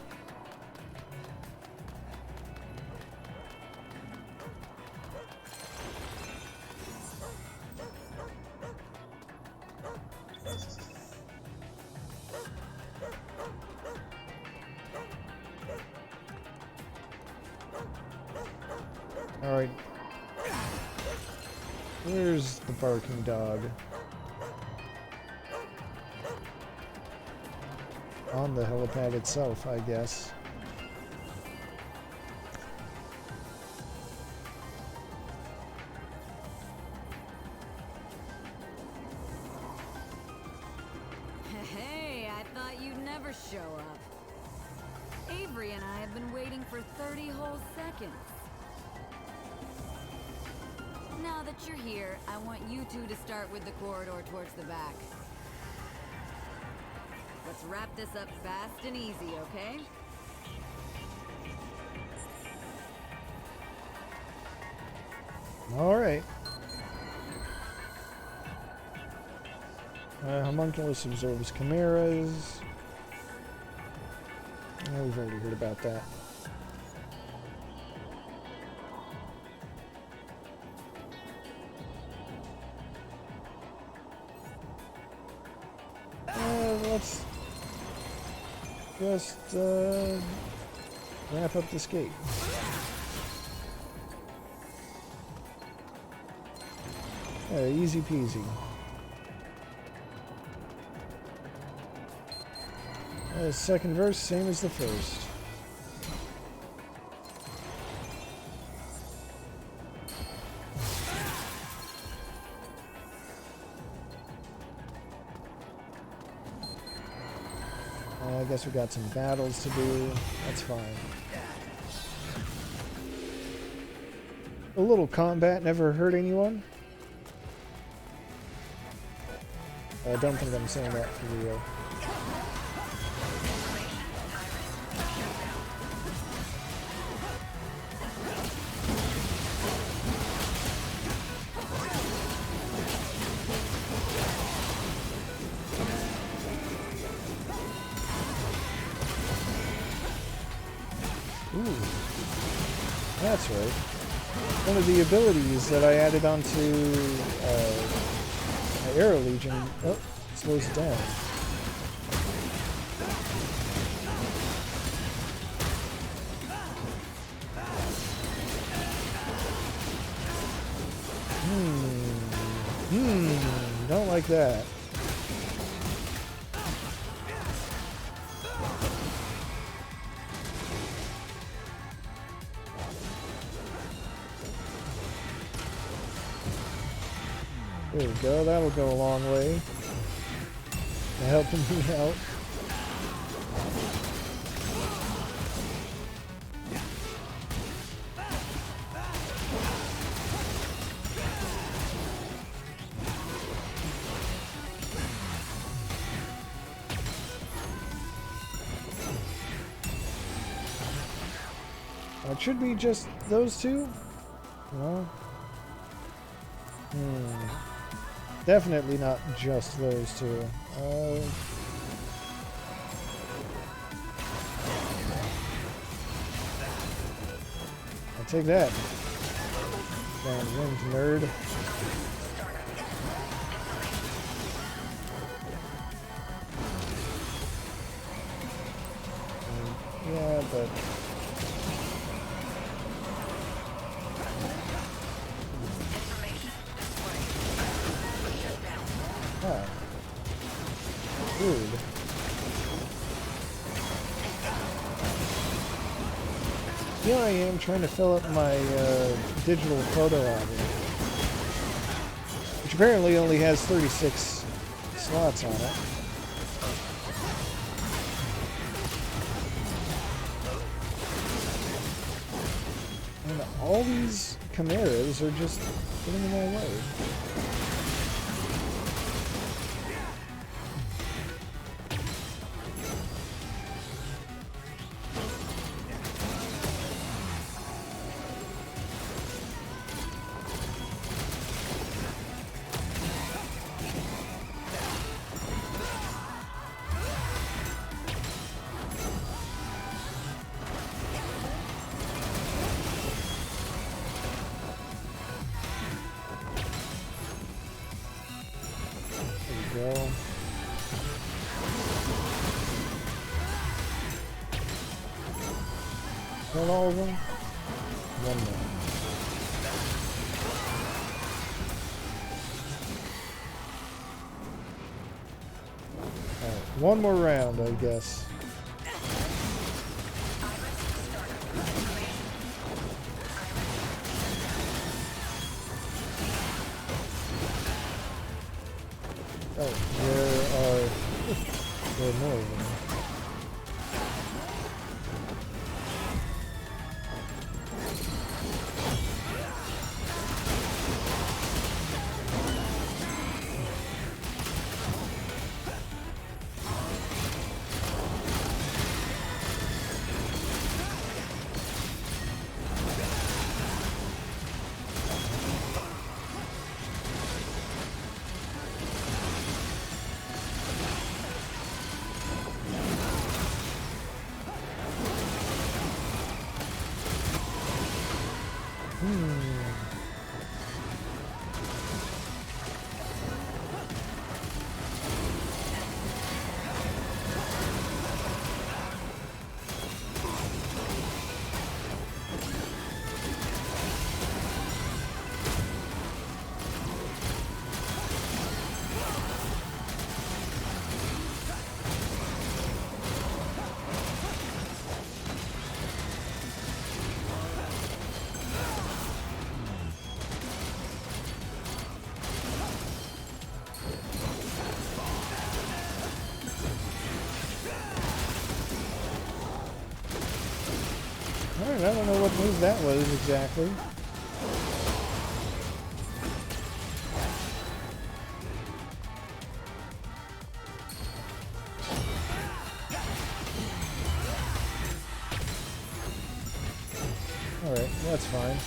Alright. Where's the barking dog? On the helipad itself, I guess. Hey, I thought you'd never show up. Avery and I have been waiting for 30 whole seconds. Now that you're here, I want you two to start with the corridor towards the back. Let's wrap this up fast and easy, okay? All right. Homunculus absorbs chimeras. Oh, we've already heard about that. Let's just wrap up this gate. Easy peasy. Second verse, same as the first. I guess we got some battles to do. That's fine. A little combat never hurt anyone. I don't think I'm saying that for real. Ooh, that's right. One of the abilities that I added onto my Arrow Legion, slows it down. Don't like that. There we go, that'll go a long way to helping me out. It should be just those two? No? Definitely not just those two. I'll take that. Damn winged nerd. Yeah, but... Ah. Rude. Here I am trying to fill up my digital photo album, which apparently only has 36 slots on it. And all these chimeras are just getting in my way. Not all of them. One more. Alright, one more round, I guess. Oh, there are There are more of them. Alright, I don't know what move that was exactly. Alright, that's fine.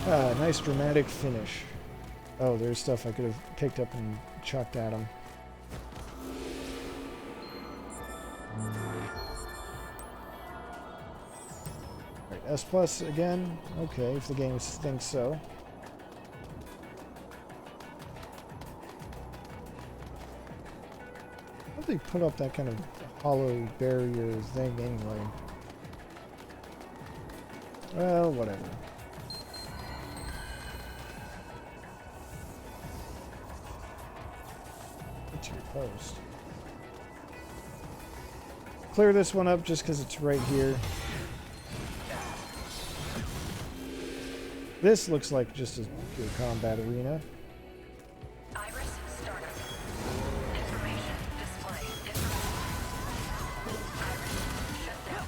Ah, nice dramatic finish. Oh, there's stuff I could have picked up and chucked at him. Alright, S plus again. Okay, if the game thinks so. How do they put up that kind of hollow barrier thing anyway? Well, whatever. To your post. Clear this one up just because it's right here. This looks like just a pure combat arena. Iris startup. Information display. Iris shut down.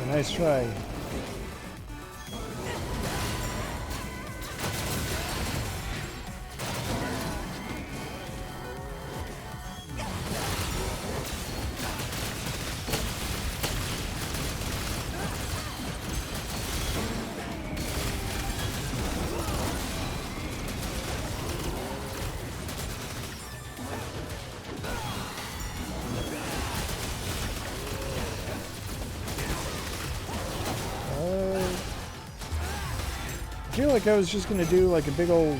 Nice try. I feel like I was just gonna do like a big old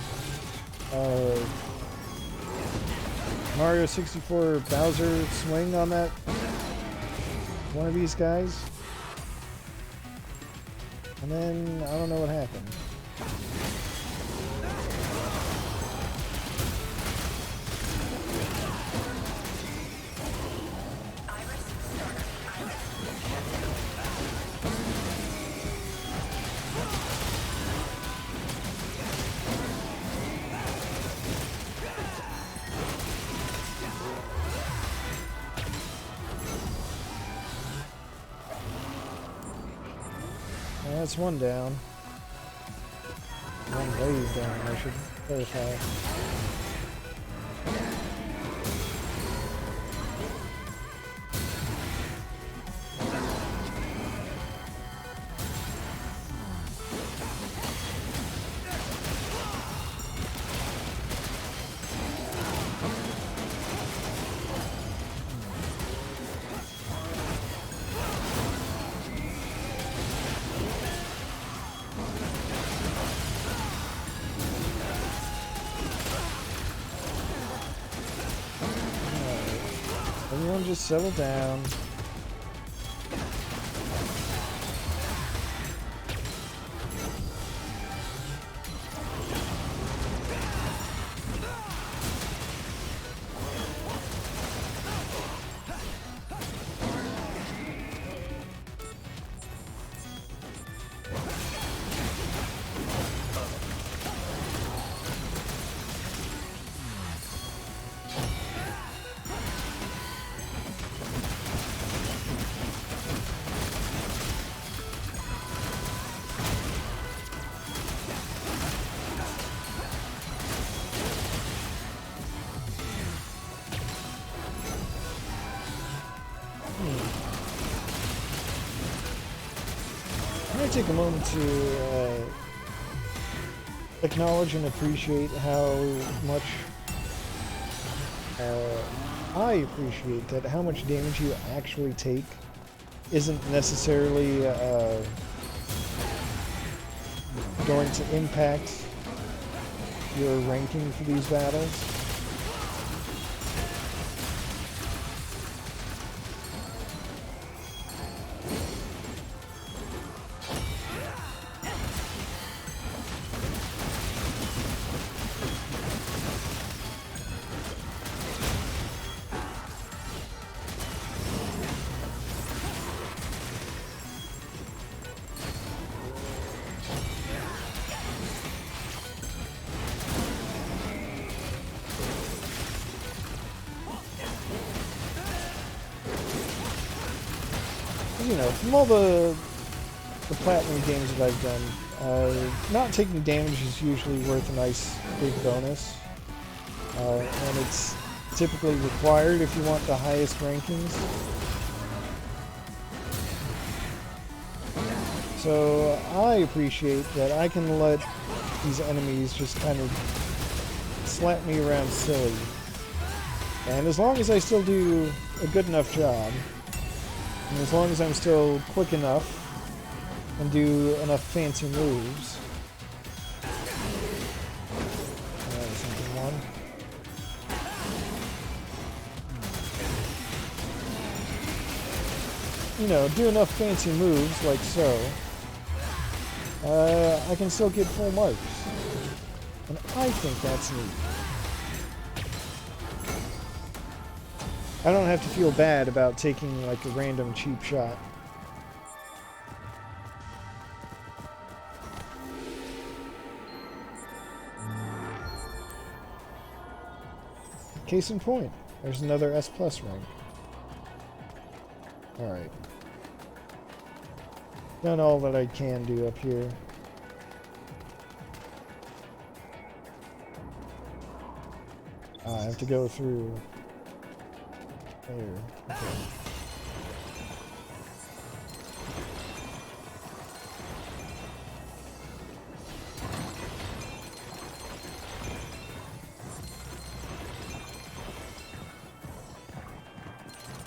Mario 64 Bowser swing on that one of these guys, and then I don't know what happened. That's one down. One wave down, I should clarify. Everyone just settle down. to take a moment to acknowledge and appreciate how much I appreciate that how much damage you actually take isn't necessarily going to impact your ranking for these battles. You know, from all the platinum games that I've done, not taking damage is usually worth a nice big bonus, and it's typically required if you want the highest rankings. So I appreciate that I can let these enemies just kind of slap me around silly, and as long as I still do a good enough job, and as long as I'm still quick enough and do enough fancy moves. Something one. You know, do enough fancy moves like so. I can still get full marks. And I think that's neat. I don't have to feel bad about taking like a random cheap shot. Case in point, there's another S+ rank. Alright. Done all that I can do up here. I have to go through there. Okay.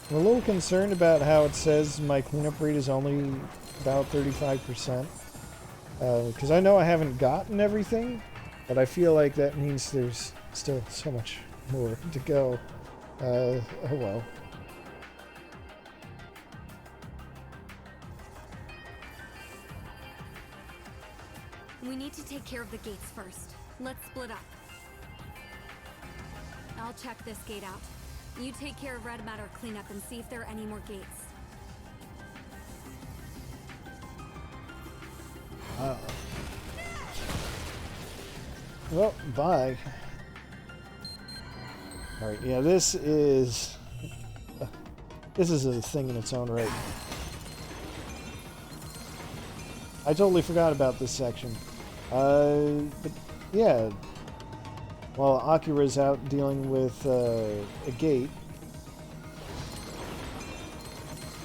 I'm a little concerned about how it says my cleanup rate is only about 35%. Because I know I haven't gotten everything, but I feel like that means there's still so much more to go. Oh well. We need to take care of the gates first. Let's split up. I'll check this gate out. You take care of Red Matter cleanup and see if there are any more gates. Well, bye. Alright, yeah, this is a thing in its own right. I totally forgot about this section. But yeah, while Akira's out dealing with a gate,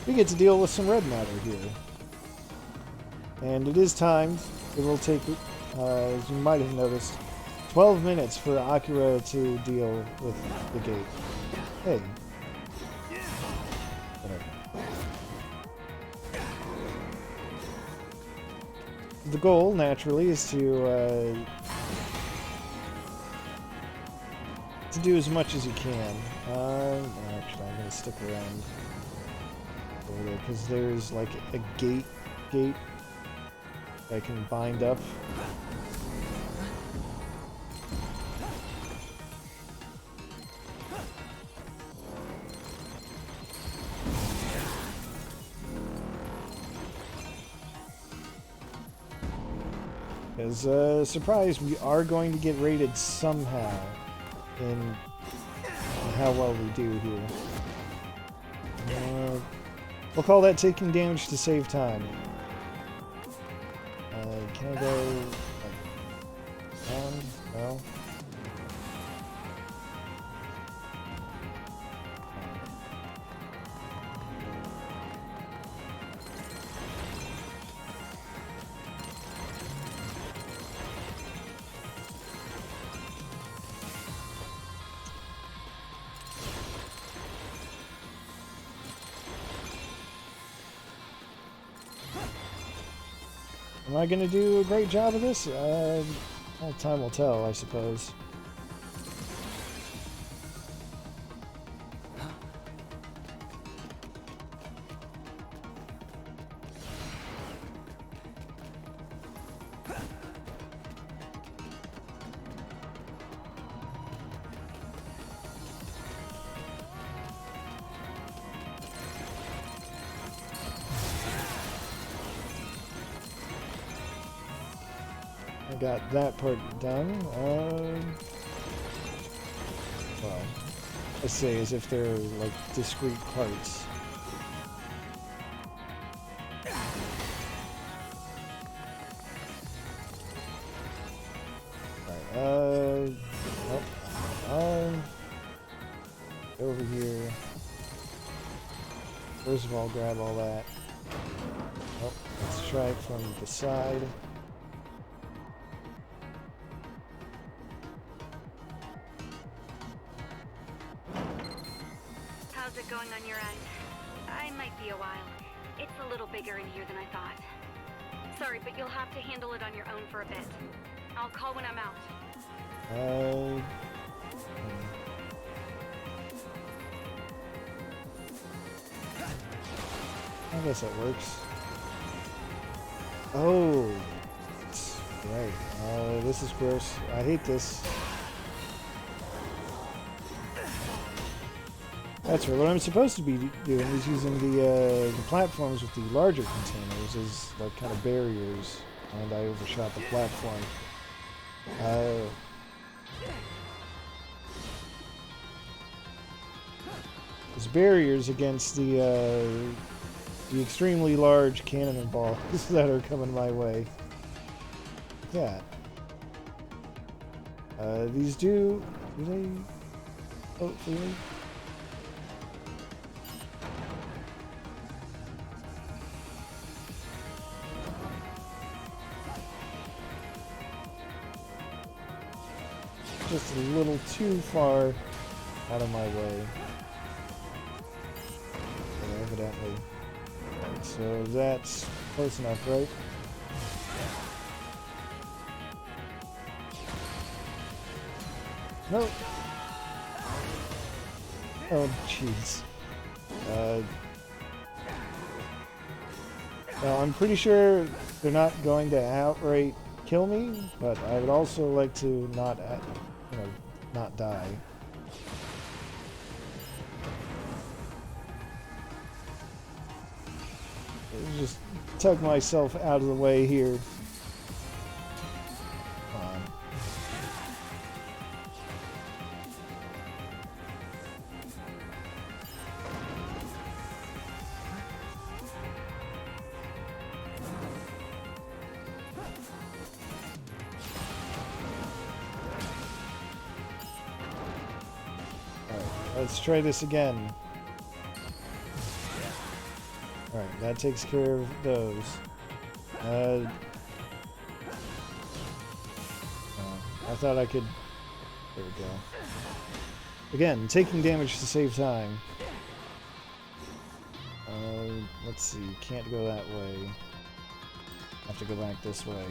we get to deal with some red matter here. And it is timed. It will take, as you might have noticed, 12 minutes for Akira to deal with the gate. Hey. Whatever. The goal, naturally, is to do as much as you can. Actually, I'm going to stick around over there, because there's like a gate I can bind up. As surprise, we are going to get rated somehow in how well we do here. We'll call that taking damage to save time. Can I go like down? No. Am I going to do a great job of this? Well, time will tell, I suppose. Got that part done. Well, let's say as if they're like discrete parts. Alright, over here. First of all, grab all that. Oh, let's try it from the side. How's it going on your end? I might be a while. It's a little bigger in here than I thought. Sorry, but you'll have to handle it on your own for a bit. I'll call when I'm out. I guess that works. Oh, that's right. This is gross. I hate this. That's right. What I'm supposed to be doing is using the platforms with the larger containers as like kind of barriers, and I overshot the platform. There's barriers against the extremely large cannonballs that are coming my way. Yeah. These do they? Oh, really? Just a little too far out of my way. Evidently. Right, so that's close enough, right? Nope. Oh, jeez. Now, I'm pretty sure they're not going to outright kill me, but I would also like to not, not die. Just tug myself out of the way here. Come on. Alright, let's try this again. Alright, that takes care of those. I thought I could... There we go. Again, taking damage to save time. Let's see, can't go that way. Have to go back this way.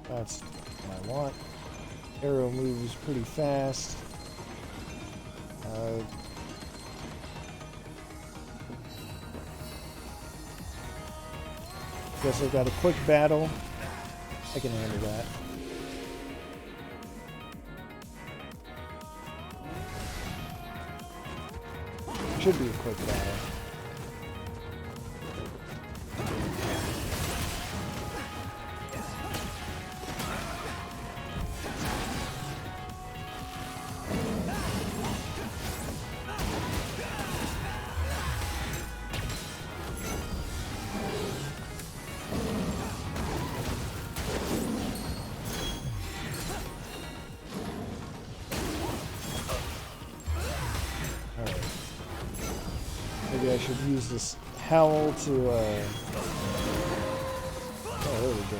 That's what I want. Arrow moves pretty fast. Guess I've got a quick battle. I can handle that. Should be a quick battle. Maybe I should use this howl to, oh, there we go.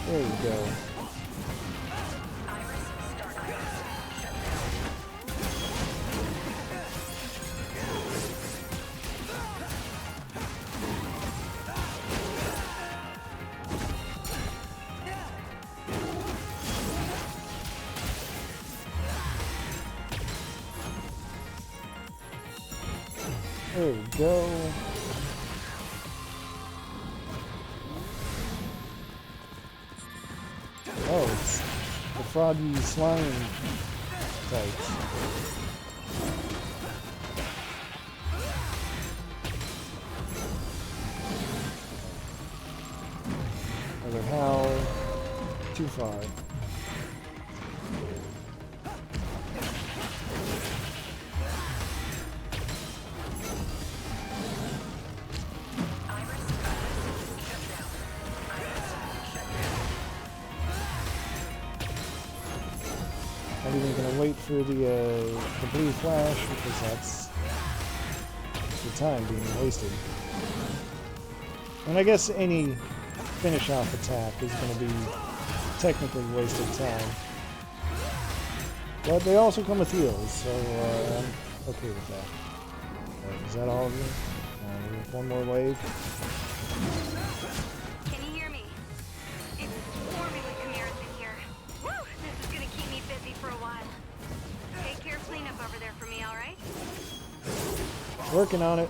There we go. There we go. Oh, it's the froggy slime types. Another howl. Too far. Not even gonna wait for the blue flash because that's the time being wasted. And I guess any finish off attack is gonna be technically wasted time. But they also come with heals, so I'm okay with that. Is that all of you? One more wave. Can you hear me? It's swarming with chimeras in here. Woo! This is gonna keep me busy for a while. Take care of cleanup over there for me, alright? Working on it.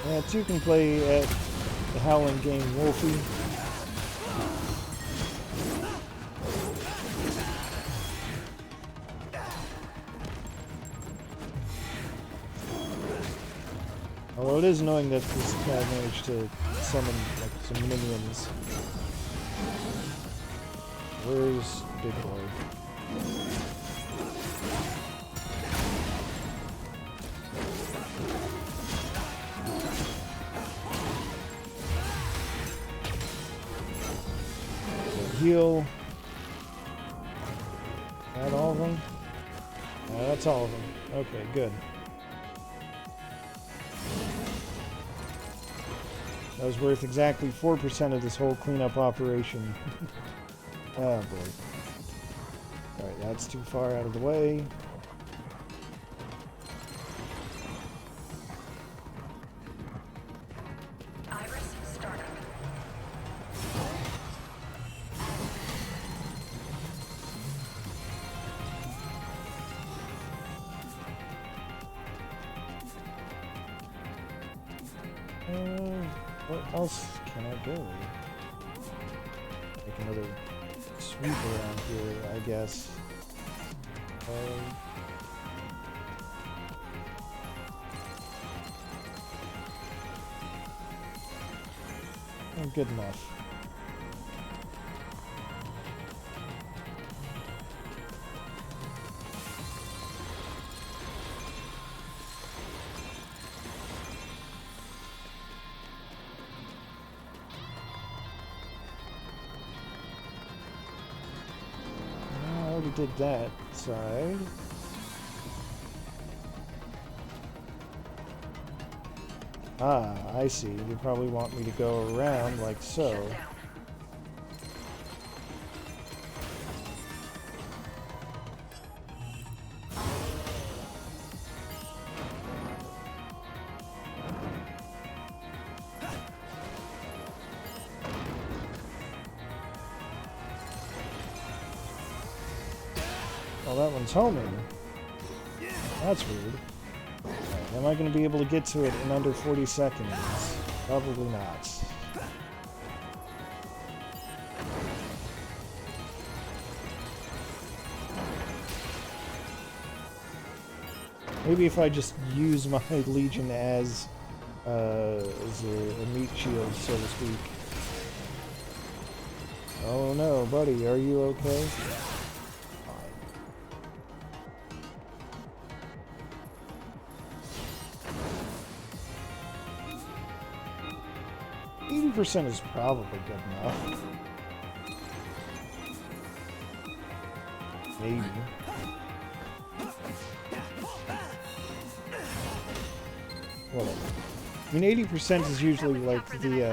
Yeah, two can play at the Howling game Wolfie. Although it is annoying that this guy managed to summon like some minions. Where's Big Boy? Heal. That all of them? That's all of them. Okay, good. That was worth exactly 4% of this whole cleanup operation. Oh boy. Alright, that's too far out of the way. What else can I go? Make another sweep around here, I guess. Good enough. Did that side. Ah, I see. You probably want me to go around like so. Oh, that one's homing. That's weird. Right, am I going to be able to get to it in under 40 seconds? Probably not. Maybe if I just use my Legion as a meat shield, so to speak. Oh no, buddy, are you okay? 80% is probably good enough. Maybe. Whatever. I mean, 80% is usually like the,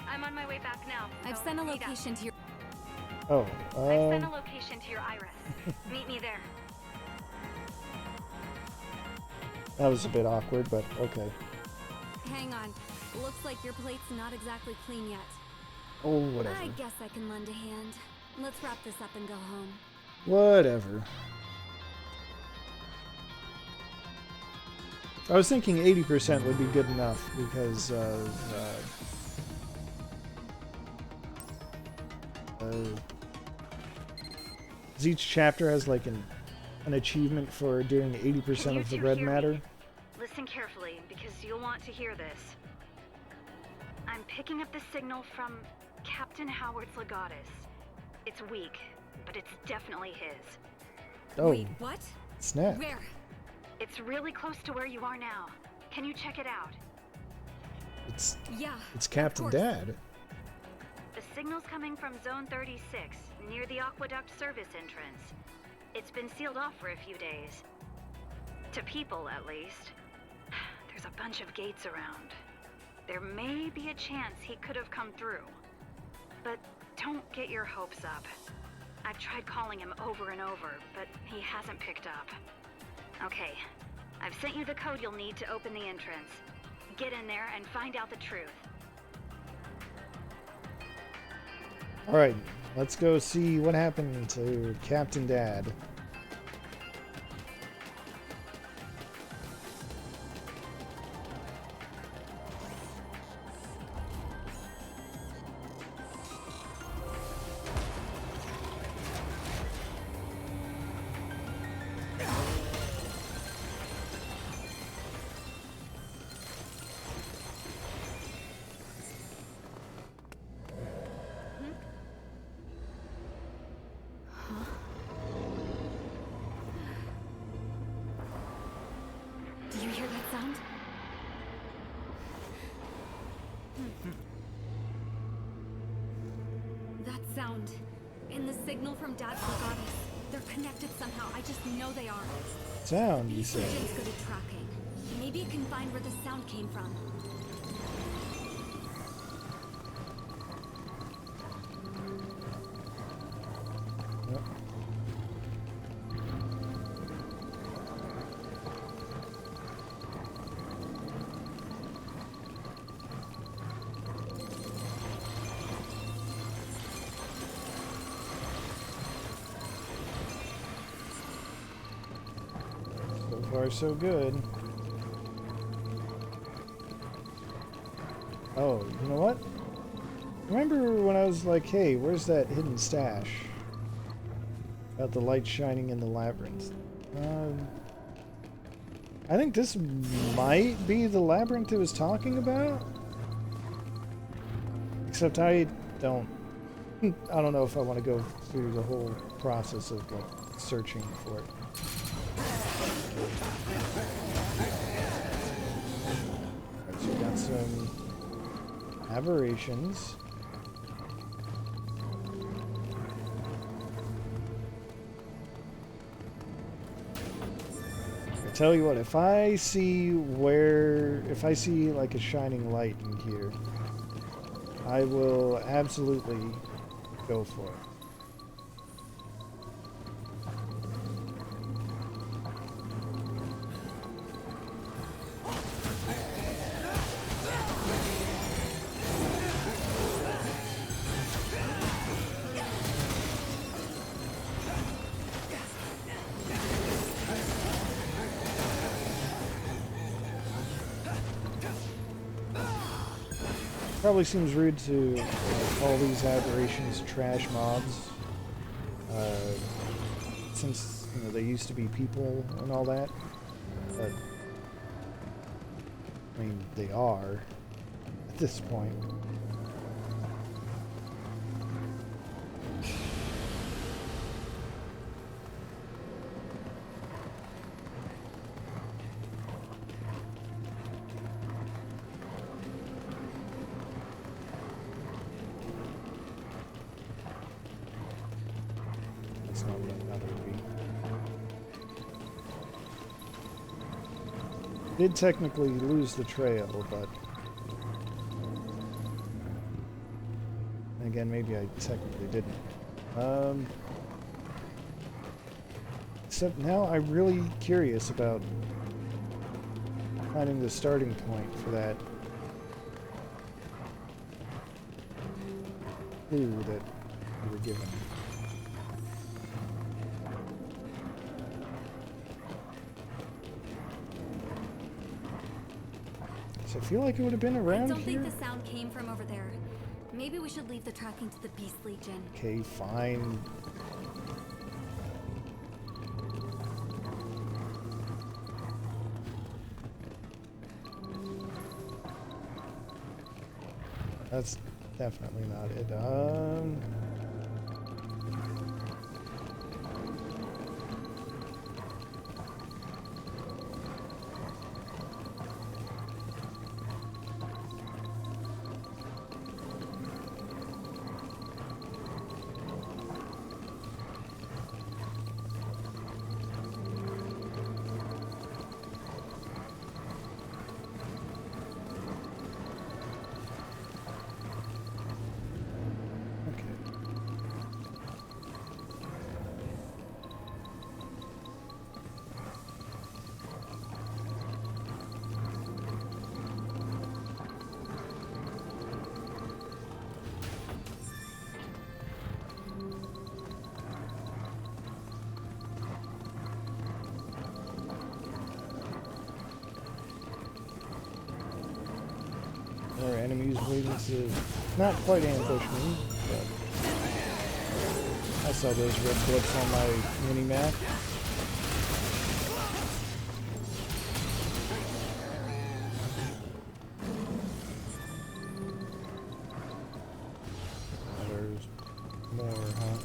I'm on my way back now. I've sent a location to your. oh, I've sent a location to your iris. Meet me there. that was a bit awkward, but okay. Hang on. Looks like your plate's not exactly clean yet. Oh, whatever. I guess I can lend a hand. Let's wrap this up and go home. Whatever. I was thinking 80% would be good enough because each chapter has like an achievement for doing 80% of the red matter. Listen carefully, because you'll want to hear this. I'm picking up the signal from Captain Howard's Legatus. It's weak, but it's definitely his. Oh, Wait, what? snap. Where? It's really close to where you are now. Can you check it out? Yeah. It's Captain course. Dad. The signal's coming from Zone 36, near the Aqueduct service entrance. It's been sealed off for a few days. To people, at least. There's a bunch of gates around. There may be a chance he could have come through. But don't get your hopes up. I've tried calling him over and over, but he hasn't picked up. Okay, I've sent you the code you'll need to open the entrance. Get in there and find out the truth. Alright, let's go see what happened to Captain Dad. Do you hear that sound? That sound. And the signal from Dad's Legatus. They're connected somehow. I just know they are. Sound, you These say? agent's good at tracking. Maybe it can find where the sound came from. Yep. So far, so good. Oh, you know what? Remember when I was like, hey, where's that hidden stash? About the light shining in the labyrinth. I think this might be the labyrinth it was talking about. Except I don't know if I want to go through the whole process of like searching for it. Alright, so we got some aberrations. I tell you what, if I see like a shining light in here, I will absolutely go for it. Probably seems rude to call these aberrations trash mobs, since they used to be people and all that. But I mean, they are at this point. That's not what I thought it would be. Did technically lose the trail, but again, maybe I technically didn't. Except now I'm really curious about finding the starting point for that clue that we were given. So I feel like it would have been around I don't here. think the sound came from over there. Maybe we should leave the tracking to the Beast Legion. Okay, fine. That's definitely not it. There are enemies waiting to not quite ambush me, but I saw those red blips on my mini-map. There's more, huh?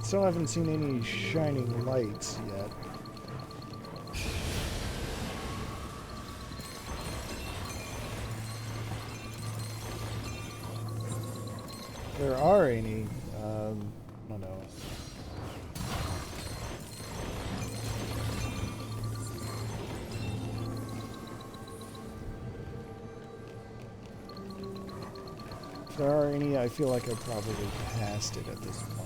Still haven't seen any shining lights yet. If there are any, I don't know. If there are any, I feel like I probably passed it at this point.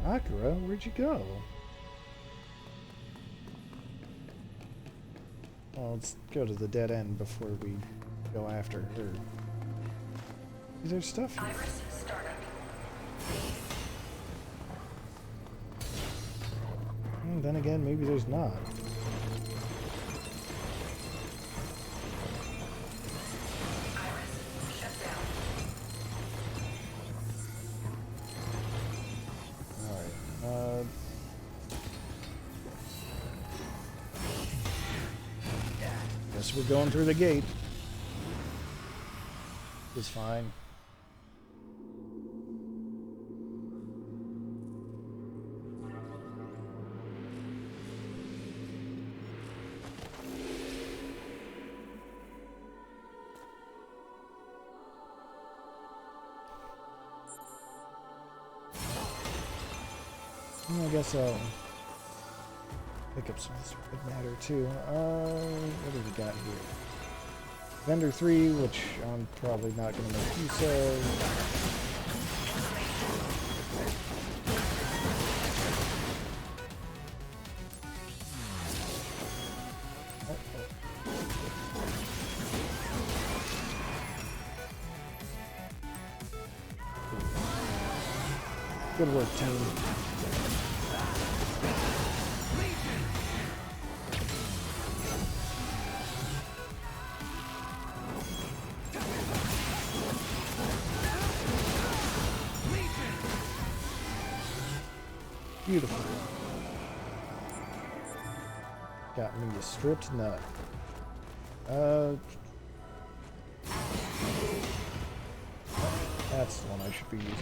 Akira, where'd you go? Well, let's go to the dead end before we go after her. There's stuff here. Iris startup. And then again, maybe there's not. Guess we're going through the gate. It's fine. I guess I'll pick up some subject matter too. What do we got here? Vendor 3, which I'm probably not going to make use of. Good work, team. Beautiful. Got me a stripped nut. That's the one I should be using.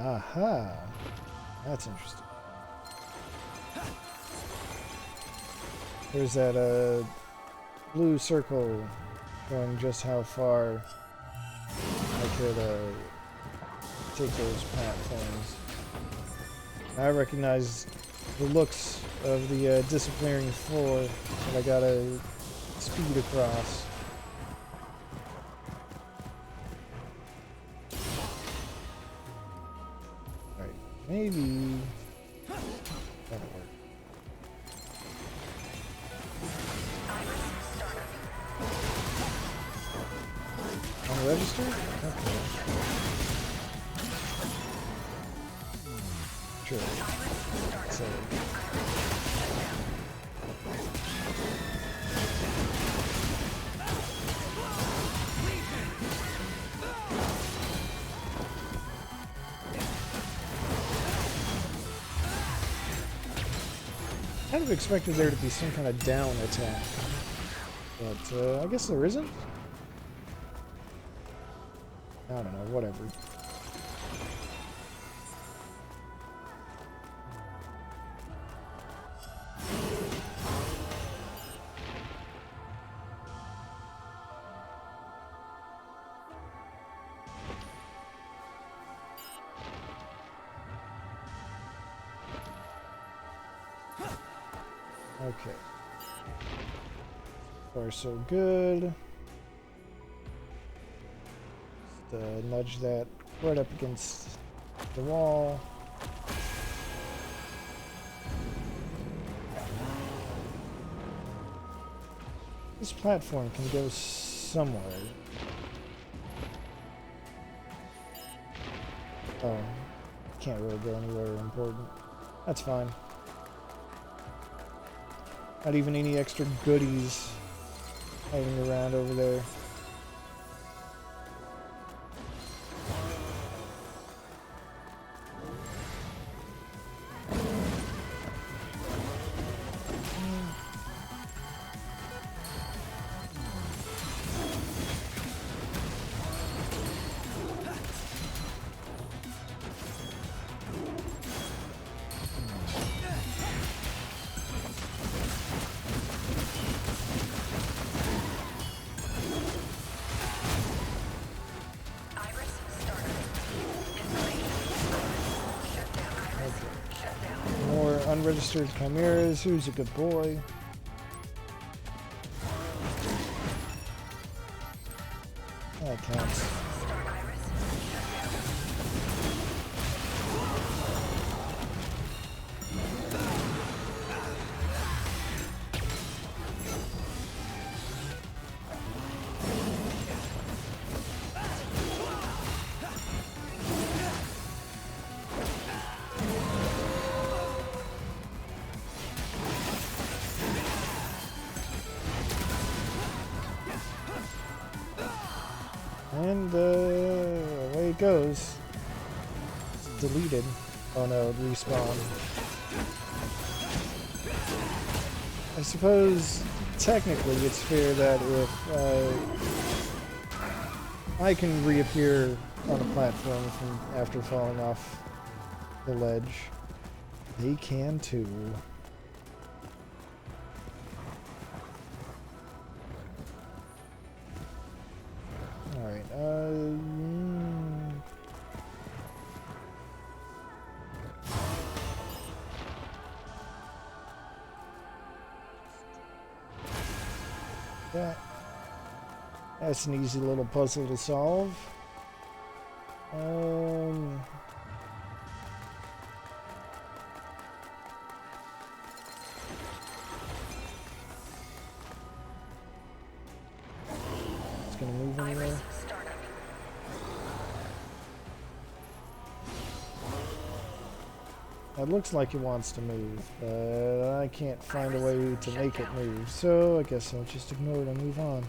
Aha! That's interesting. There's that blue circle showing just how far I could take those platforms. I recognize the looks of the disappearing floor that I gotta speed across. Alright, maybe that'll work. Unregistered? Okay. Sure. So. Kind of expected there to be some kind of down attack, but I guess there isn't. I don't know, whatever. Okay. So far, so good. Just nudge that right up against the wall. This platform can go somewhere. Oh, can't really go anywhere important. That's fine. Not even any extra goodies hiding around over there. Unregistered chimeras. Who's a good boy? That counts. And away it goes. It's deleted. Oh no, it respawned. I suppose technically it's fair that if I can reappear on a platform from after falling off the ledge, they can too. Alright, that's an easy little puzzle to solve. It's gonna move anywhere. It looks like it wants to move, but I can't find a way to make it move, so I guess I'll just ignore it and move on.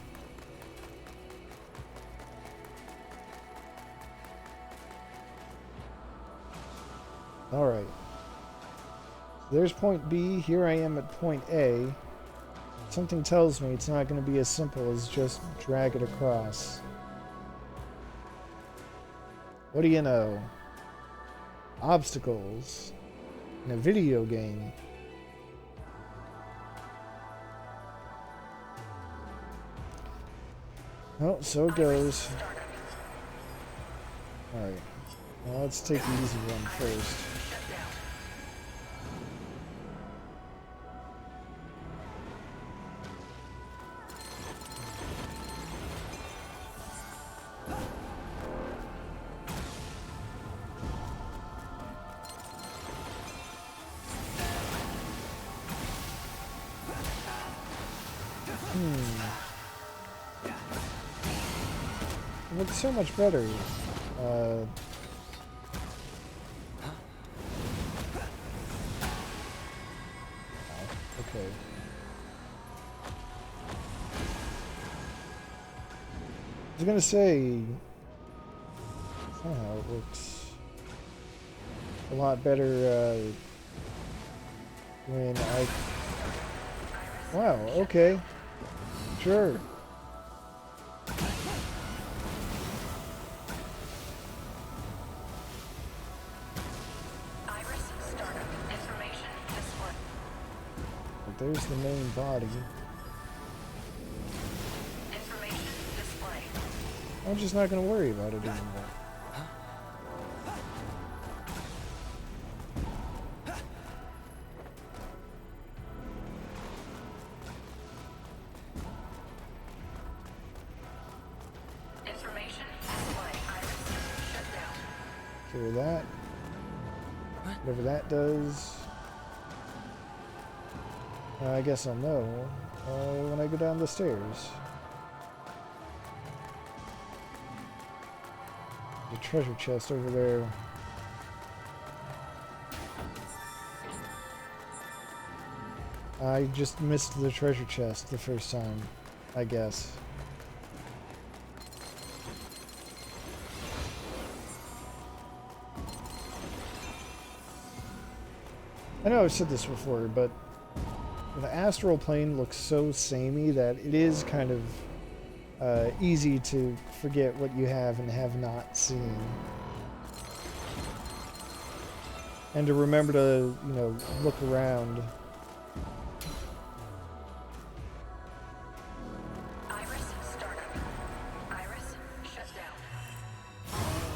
Alright. There's point B, here I am at point A. Something tells me it's not going to be as simple as just drag it across. What do you know? Obstacles in a video game. Oh, so it goes. Alright. Well, let's take the easy one first. It looks so much better. Okay. I was gonna say, somehow it looks a lot better when I... Wow, okay. Sure. But there's the main body. I'm just not going to worry about it anymore. Clear that. Whatever that does. I guess I'll know when I go down the stairs. The treasure chest over there. I just missed the treasure chest the first time, I guess. I know I've said this before, but the astral plane looks so samey that it is kind of easy to forget what you have and have not seen. And to remember to, you know, look around.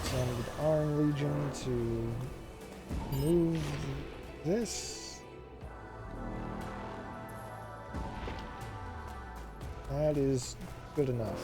So I need Iron Legion to move this. That is good enough.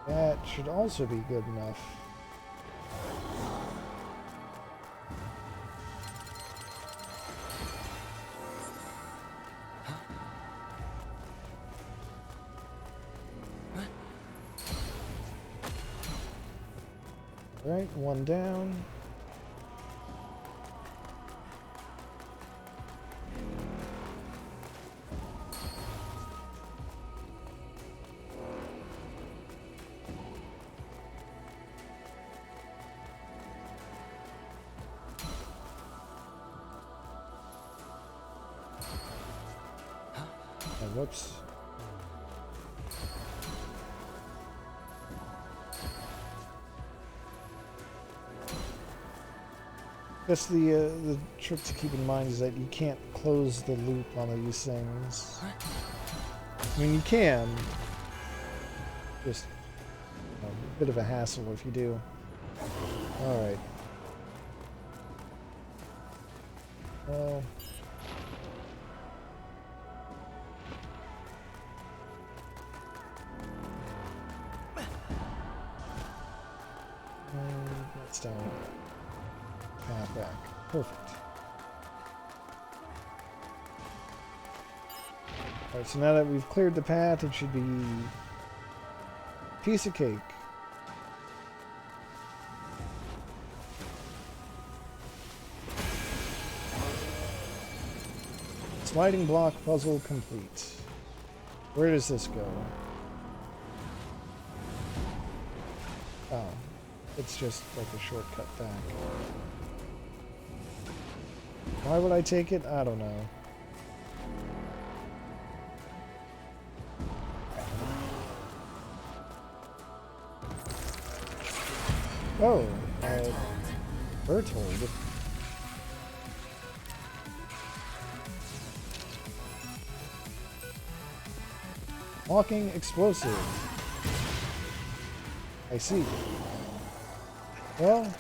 That should also be good enough. Right, one down. Oh, whoops. Guess the trick to keep in mind is that you can't close the loop on these things. I mean, you can. Just a bit of a hassle if you do. Alright. Well... path back. Perfect. Alright, so now that we've cleared the path, it should be piece of cake. Sliding block puzzle complete. Where does this go? Oh, it's just like a shortcut back. Why would I take it? I don't know. Oh, Berthold. Walking explosive. I see. Well,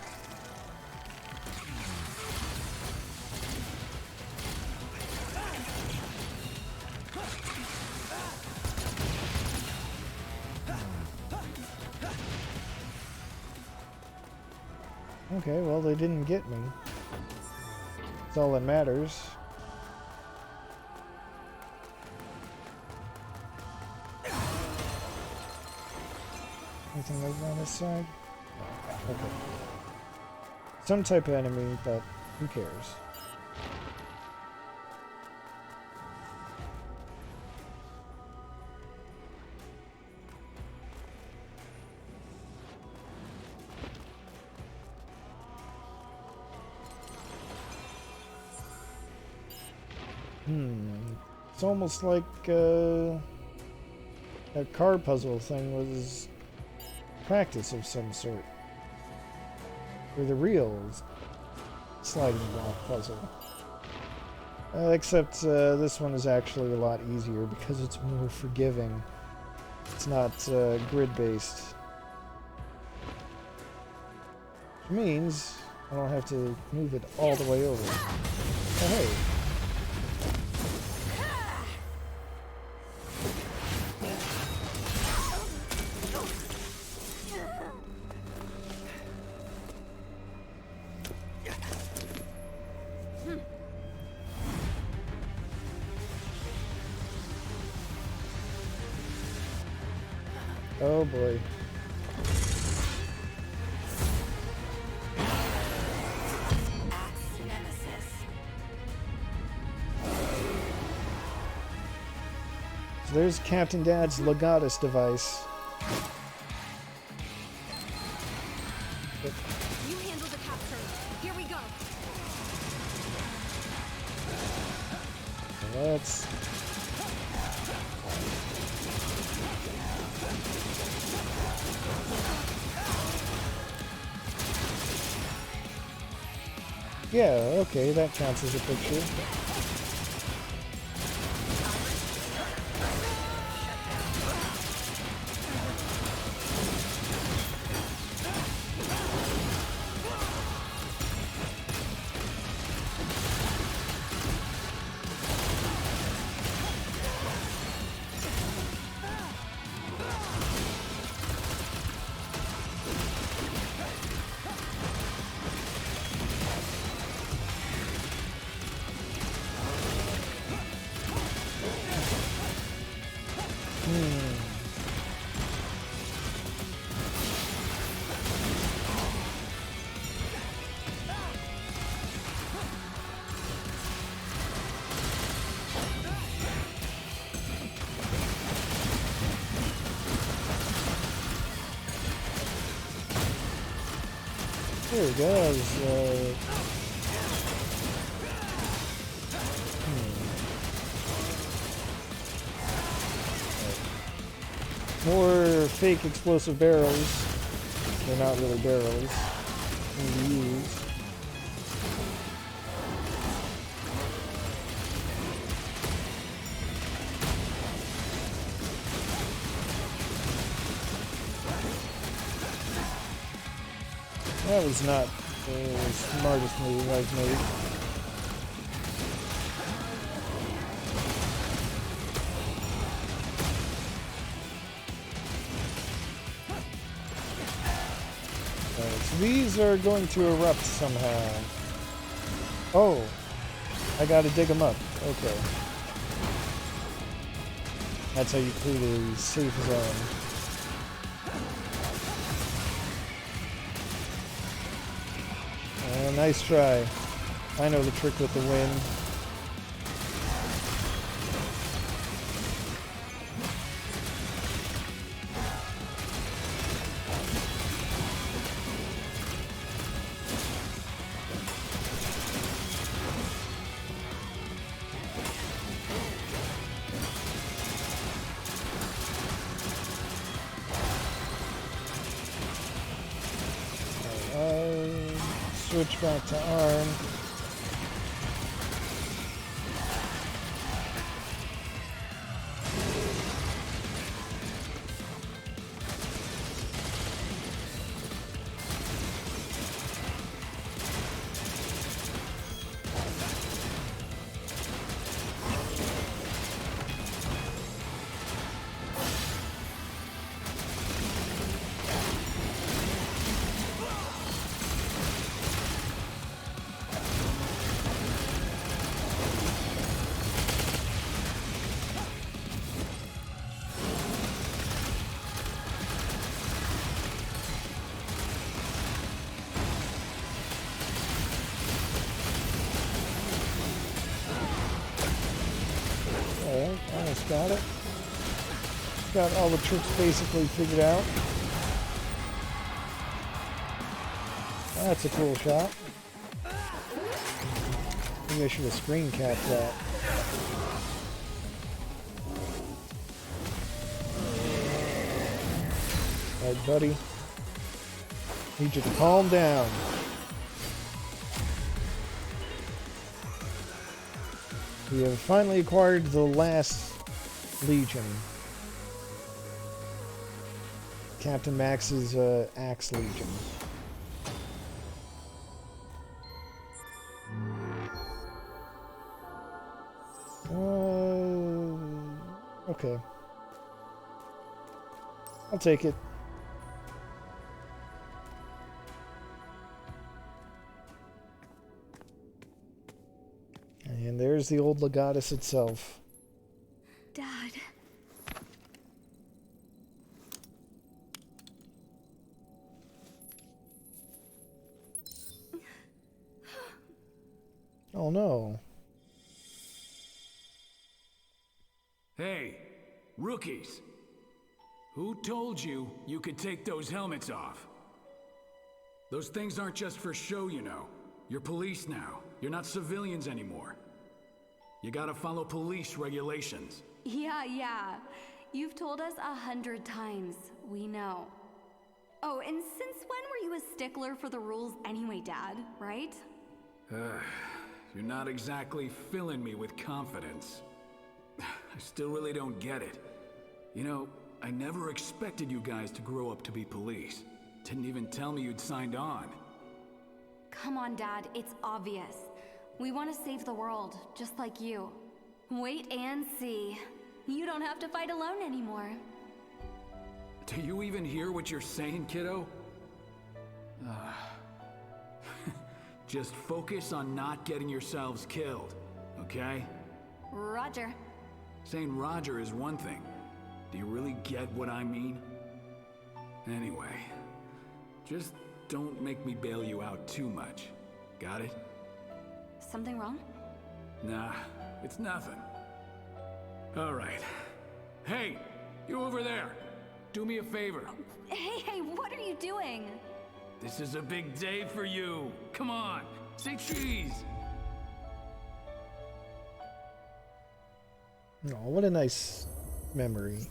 okay, well, they didn't get me. That's all that matters. Anything over on this side? No. Okay. Some type of enemy, but who cares? It's almost like that car puzzle thing was practice of some sort. Or the real sliding block puzzle. Except this one is actually a lot easier because it's more forgiving. It's not grid-based. Which means I don't have to move it all the way over. Oh, hey. Oh boy. So there's Captain Dad's Legatus device. You handle the capture. Here we go. Let's... Yeah, okay, that counts as a picture. There it goes. More fake explosive barrels. They're not really barrels. To use. That was not the smartest move I've made. these are going to erupt somehow. Oh, I gotta dig them up. Okay. That's how you clear the safe zone. Nice try. I know the trick with the wind. Switch back to arm. Almost got it. Got all the tricks basically figured out. That's a cool shot. Maybe I should have screen capped that. Alright, buddy. Need you to calm down. We have finally acquired the last Legion. Captain Max's Axe Legion. Okay. I'll take it. And there's the old Legatus itself. Dad. Oh no. Hey, rookies. Who told you you could take those helmets off? Those things aren't just for show, you know. You're police now. You're not civilians anymore. You gotta follow police regulations. Yeah. You've told us 100 times. We know. Oh, and since when were you a stickler for the rules anyway, Dad, right? You're not exactly filling me with confidence. I still really don't get it. You know, I never expected you guys to grow up to be police. Didn't even tell me you'd signed on. Come on, Dad, it's obvious. We want to save the world, just like you. Wait and see. You don't have to fight alone anymore. Do you even hear what you're saying, kiddo? Just focus on not getting yourselves killed, okay? Roger. Saying Roger is one thing. Do you really get what I mean? Anyway, just don't make me bail you out too much. Got it? Something wrong? Nah, it's nothing. All right. Hey, you over there. Do me a favor. Hey, what are you doing? This is a big day for you. Come on, say cheese. Oh, what a nice memory.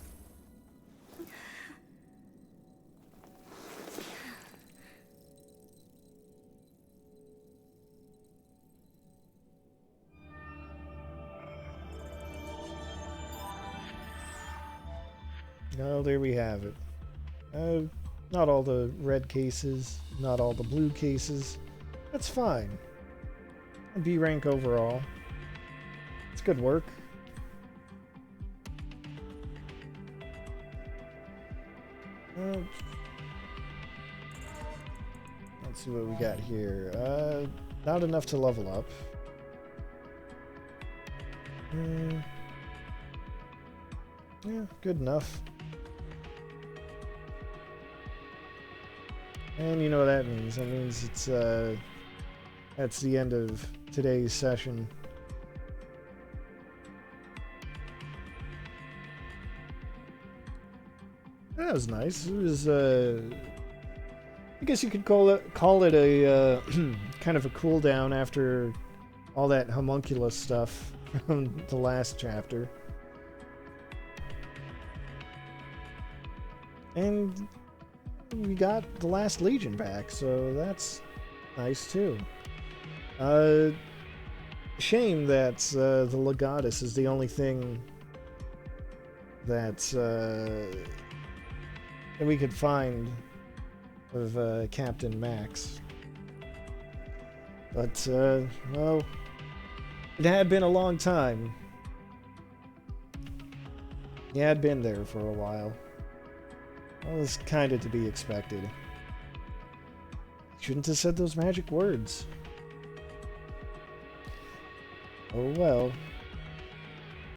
Oh, there we have it. Not all the red cases, not all the blue cases. That's fine. B rank overall. It's good work. see what we got here. Not enough to level up. Yeah, good enough. And you know what that means. That means it's that's the end of today's session. That was nice. It was I guess you could call it a kind of a cooldown after all that homunculus stuff from the last chapter. And we got the last Legion back, so that's nice too. Shame that the Legatus is the only thing that we could find of Captain Max. But, well, it had been a long time. He had been there for a while. Well, it was kind of to be expected. Shouldn't have said those magic words. Oh well.